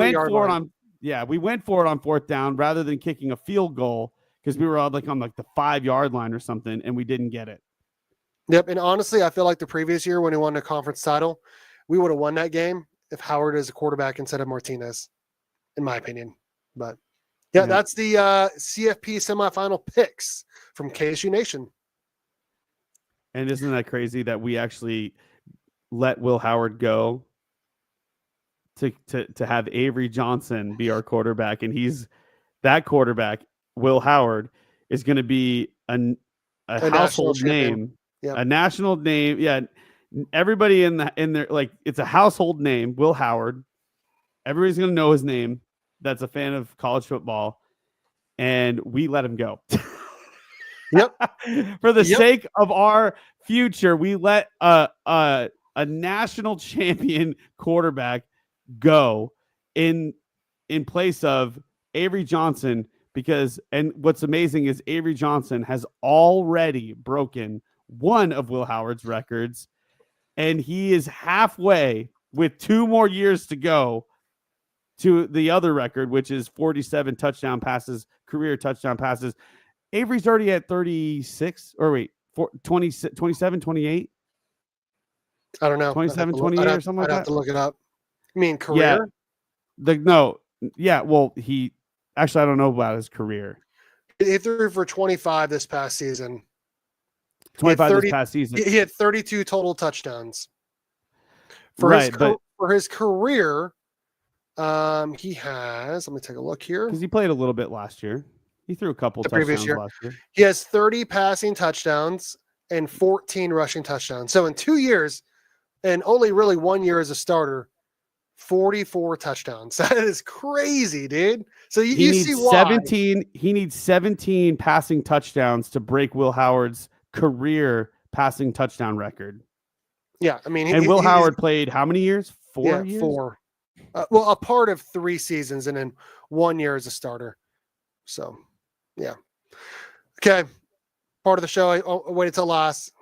on fourth down rather than kicking a field goal because we were on the 5-yard line or something and we didn't get it. Yep, and honestly, I feel like the previous year when he won the conference title, we would have won that game if Howard is a quarterback instead of Martinez, in my opinion. But that's the CFP semifinal picks from KSU Nation. And isn't that crazy that we actually let Will Howard go to have Avery Johnson be our quarterback, and that quarterback, Will Howard, is going to be a household name. Yep. A national name. Yeah. Everybody in there, like, it's a household name, Will Howard. Everybody's going to know his name. That's a fan of college football. And we let him go. Yep. For the sake of our future, we let a national champion quarterback go in place of Avery Johnson and what's amazing is Avery Johnson has already broken one of Will Howard's records, and he is halfway with 2 more years to go to the other record, which is 47 career touchdown passes. Avery's already at 36 or wait, 27, 28. I don't know. 27, 28 or something like that. I'd have to look it up. You mean career? Well, he actually, I don't know about his career. He threw for 25 this past season. 25 this past season. He had 32 total touchdowns. For his career, he has, let me take a look here. Because he played a little bit last year. He threw a couple touchdowns last year. He has 30 passing touchdowns and 14 rushing touchdowns. So in 2 years, and only really 1 year as a starter, 44 touchdowns. That is crazy, dude. So He you needs see why. 17. He needs 17 passing touchdowns to break Will Howard's career passing touchdown record. Yeah, I mean, And Will Howard played how many years? 4 years? 4. Well, a part of 3 seasons and then 1 year as a starter. So, yeah. Okay. Part of the show. I'll wait until last.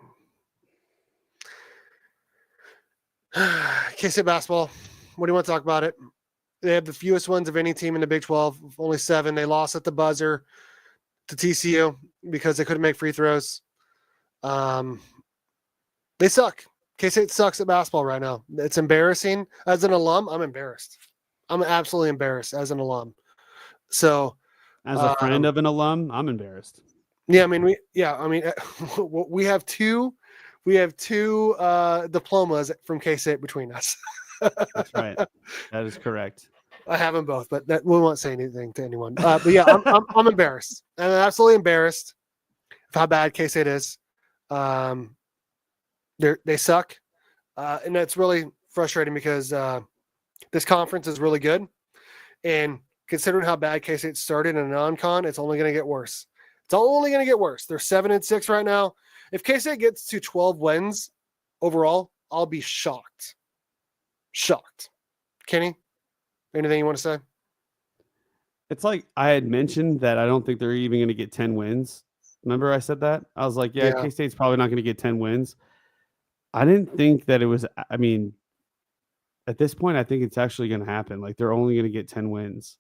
K-State basketball. What do you want to talk about it? They have the fewest wins of any team in the Big 12. Only 7. They lost at the buzzer to TCU because they couldn't make free throws. They suck. K-State sucks at basketball right now. It's embarrassing. As an alum, I'm embarrassed. I'm absolutely embarrassed as an alum. So, as a friend of an alum, I'm embarrassed. Yeah, I mean, we have two diplomas from K-State between us. That's right. That is correct. I have them both, but we won't say anything to anyone. But yeah, I'm embarrassed. I'm absolutely embarrassed of how bad K-State is. They suck, and that's really frustrating because this conference is really good, and considering how bad K-State started in a non-con, it's only going to get worse. It's only going to get worse. They're 7-6 right now. If K-State gets to 12 wins overall, I'll be shocked. Shocked. Kenny, anything you want to say? It's like I had mentioned that I don't think they're even going to get 10 wins. Remember I said that? I was like, yeah. K-State's probably not going to get 10 wins. I didn't think that it was, I mean, at this point, I think it's actually going to happen. Like they're only going to get 10 wins.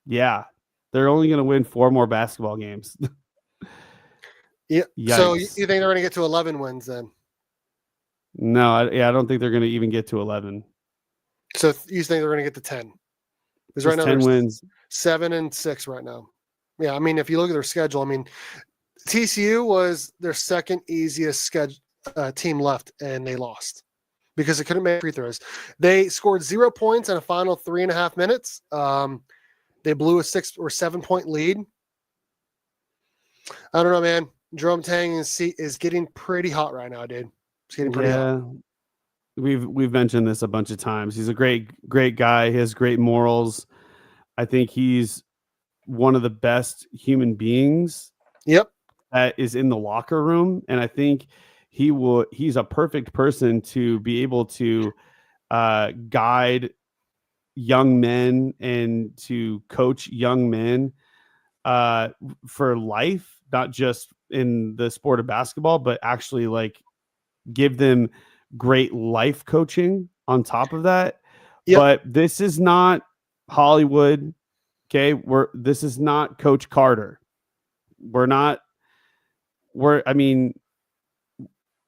Yeah. They're only going to win 4 more basketball games. Yeah. Yikes. So you think they're going to get to 11 wins then? No, I don't think they're going to even get to 11. So you think they're going to get to 10? Because right now 10 wins, 7-6 right now. Yeah, I mean, if you look at their schedule, I mean, TCU was their second easiest team left, and they lost because they couldn't make free throws. They scored 0 points in a final 3.5 minutes. They blew a 6 or 7 point lead. I don't know, man. Jerome Tang is getting pretty hot right now, dude. It's getting pretty hot. We've mentioned this a bunch of times. He's a great guy. He has great morals. I think he's one of the best human beings. Yep. That is in the locker room, and I think he's a perfect person to be able to guide young men and to coach young men for life, not just in the sport of basketball, but actually like give them great life coaching on top of that. Yep. But this is not Hollywood. Okay. This is not Coach Carter.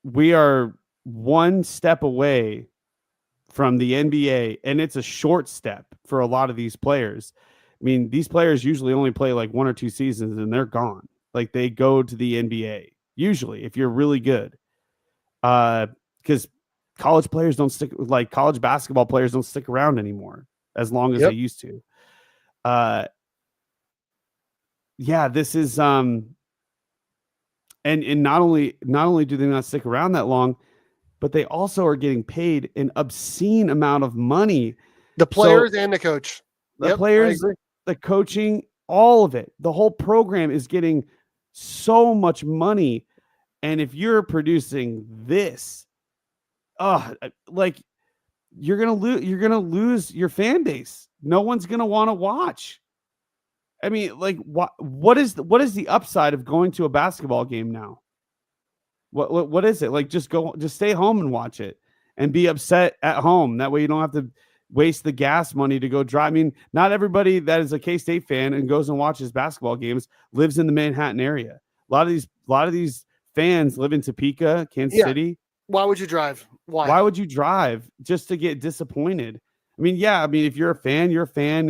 We are one step away from the NBA, and it's a short step for a lot of these players. I mean, these players usually only play like 1 or 2 seasons and they're gone. Like they go to the NBA usually if you're really good. Because college players don't stick, like college basketball players don't stick around anymore as long as they used to. Yeah, this is and not only do they not stick around that long, but they also are getting paid an obscene amount of money. The players and the coach. The players, the coaching, all of it. The whole program is getting so much money. And if you're producing this, like you're gonna lose your fan base. No one's gonna want to watch. I mean, like what is the upside of going to a basketball game now? What is it? Like just stay home and watch it and be upset at home. That way you don't have to waste the gas money to go drive. I mean, not everybody that is a K-State fan and goes and watches basketball games lives in the Manhattan area. A lot of these fans live in Topeka, Kansas City. Why would you drive? Why would you drive just to get disappointed? I mean, if you're a fan,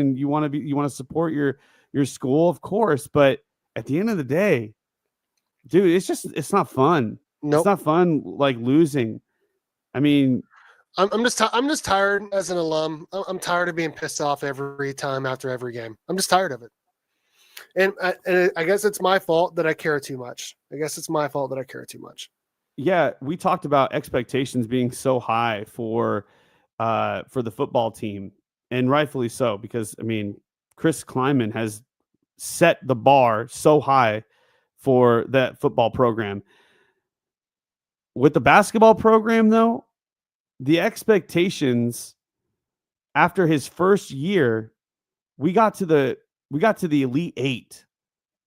and you want to support your school, of course. But at the end of the day, dude, it's not fun. Nope. It's not fun like losing. I mean, I'm just tired as an alum. I'm tired of being pissed off every time after every game. I'm just tired of it. And I guess it's my fault that I care too much. yeah, we talked about expectations being so high for the football team, and rightfully so, because I mean, Chris Kleiman has set the bar so high for that football program. With the basketball program, though, the expectations after his first year, we got to the Elite Eight,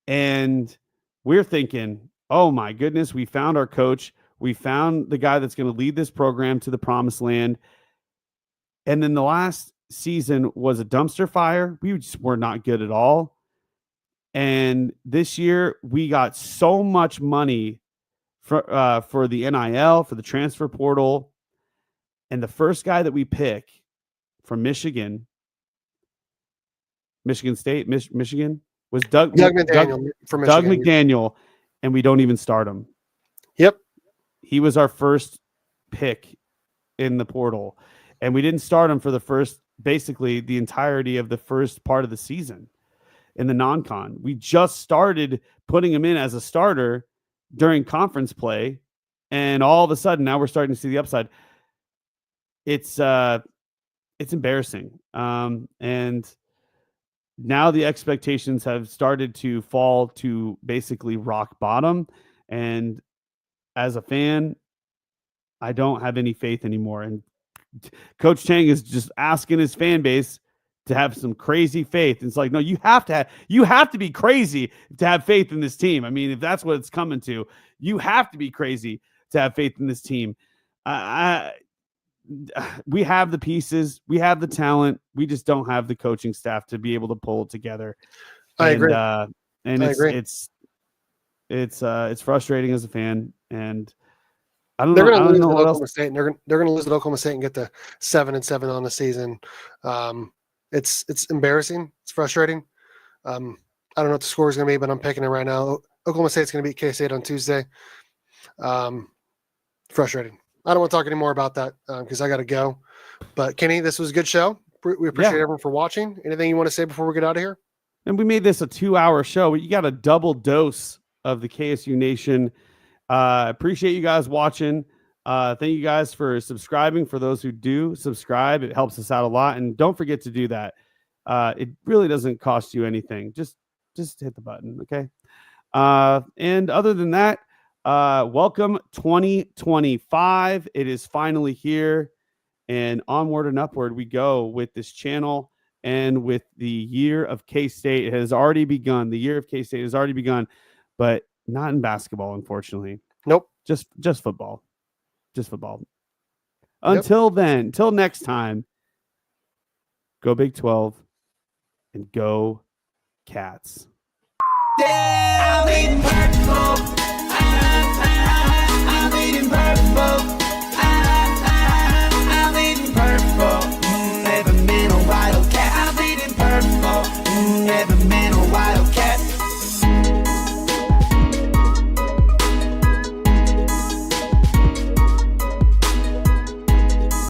and we're thinking, oh my goodness, we found our coach. We found the guy that's going to lead this program to the promised land. And then the last season was a dumpster fire. We just were not good at all. And this year we got so much money for the NIL, for the transfer portal. And the first guy that we pick from Michigan State, Michigan, was Doug Michigan. McDaniel, and we don't even start him. Yep. He was our first pick in the portal, and we didn't start him for basically the entirety of the first part of the season in the non-con. We just started putting him in as a starter during conference play, and all of a sudden now we're starting to see the upside. It's embarrassing. And now the expectations have started to fall to basically rock bottom. And as a fan, I don't have any faith anymore. And Coach Chang is just asking his fan base to have some crazy faith. It's like, no, you have to be crazy to have faith in this team. I mean, if that's what it's coming to, you have to be crazy to have faith in this team. We have the pieces, we have the talent, we just don't have the coaching staff to be able to pull it together. I agree. And it's frustrating as a fan, and I don't know what else. State, and they're going to lose at Oklahoma State and get to 7-7 on the season. It's embarrassing. It's frustrating. I don't know what the score is going to be, but I'm picking it right now. Oklahoma State's going to beat K-State on Tuesday. Frustrating. I don't want to talk anymore about that because I got to go. But Kenny, this was a good show. We appreciate everyone for watching. Anything you want to say before we get out of here? And we made this a 2-hour show. You got a double dose of the KSU Nation. Appreciate you guys watching. Thank you guys for subscribing. For those who do subscribe, it helps us out a lot. And don't forget to do that. It really doesn't cost you anything. Just hit the button, okay? And other than that, welcome 2025. It is finally here, and onward and upward we go with this channel and with the year of K-State. It has already begun. The year of K-State has already begun, but not in basketball, unfortunately. Nope. Just football. Just football. Until then, until next time, go Big 12 and go Cats.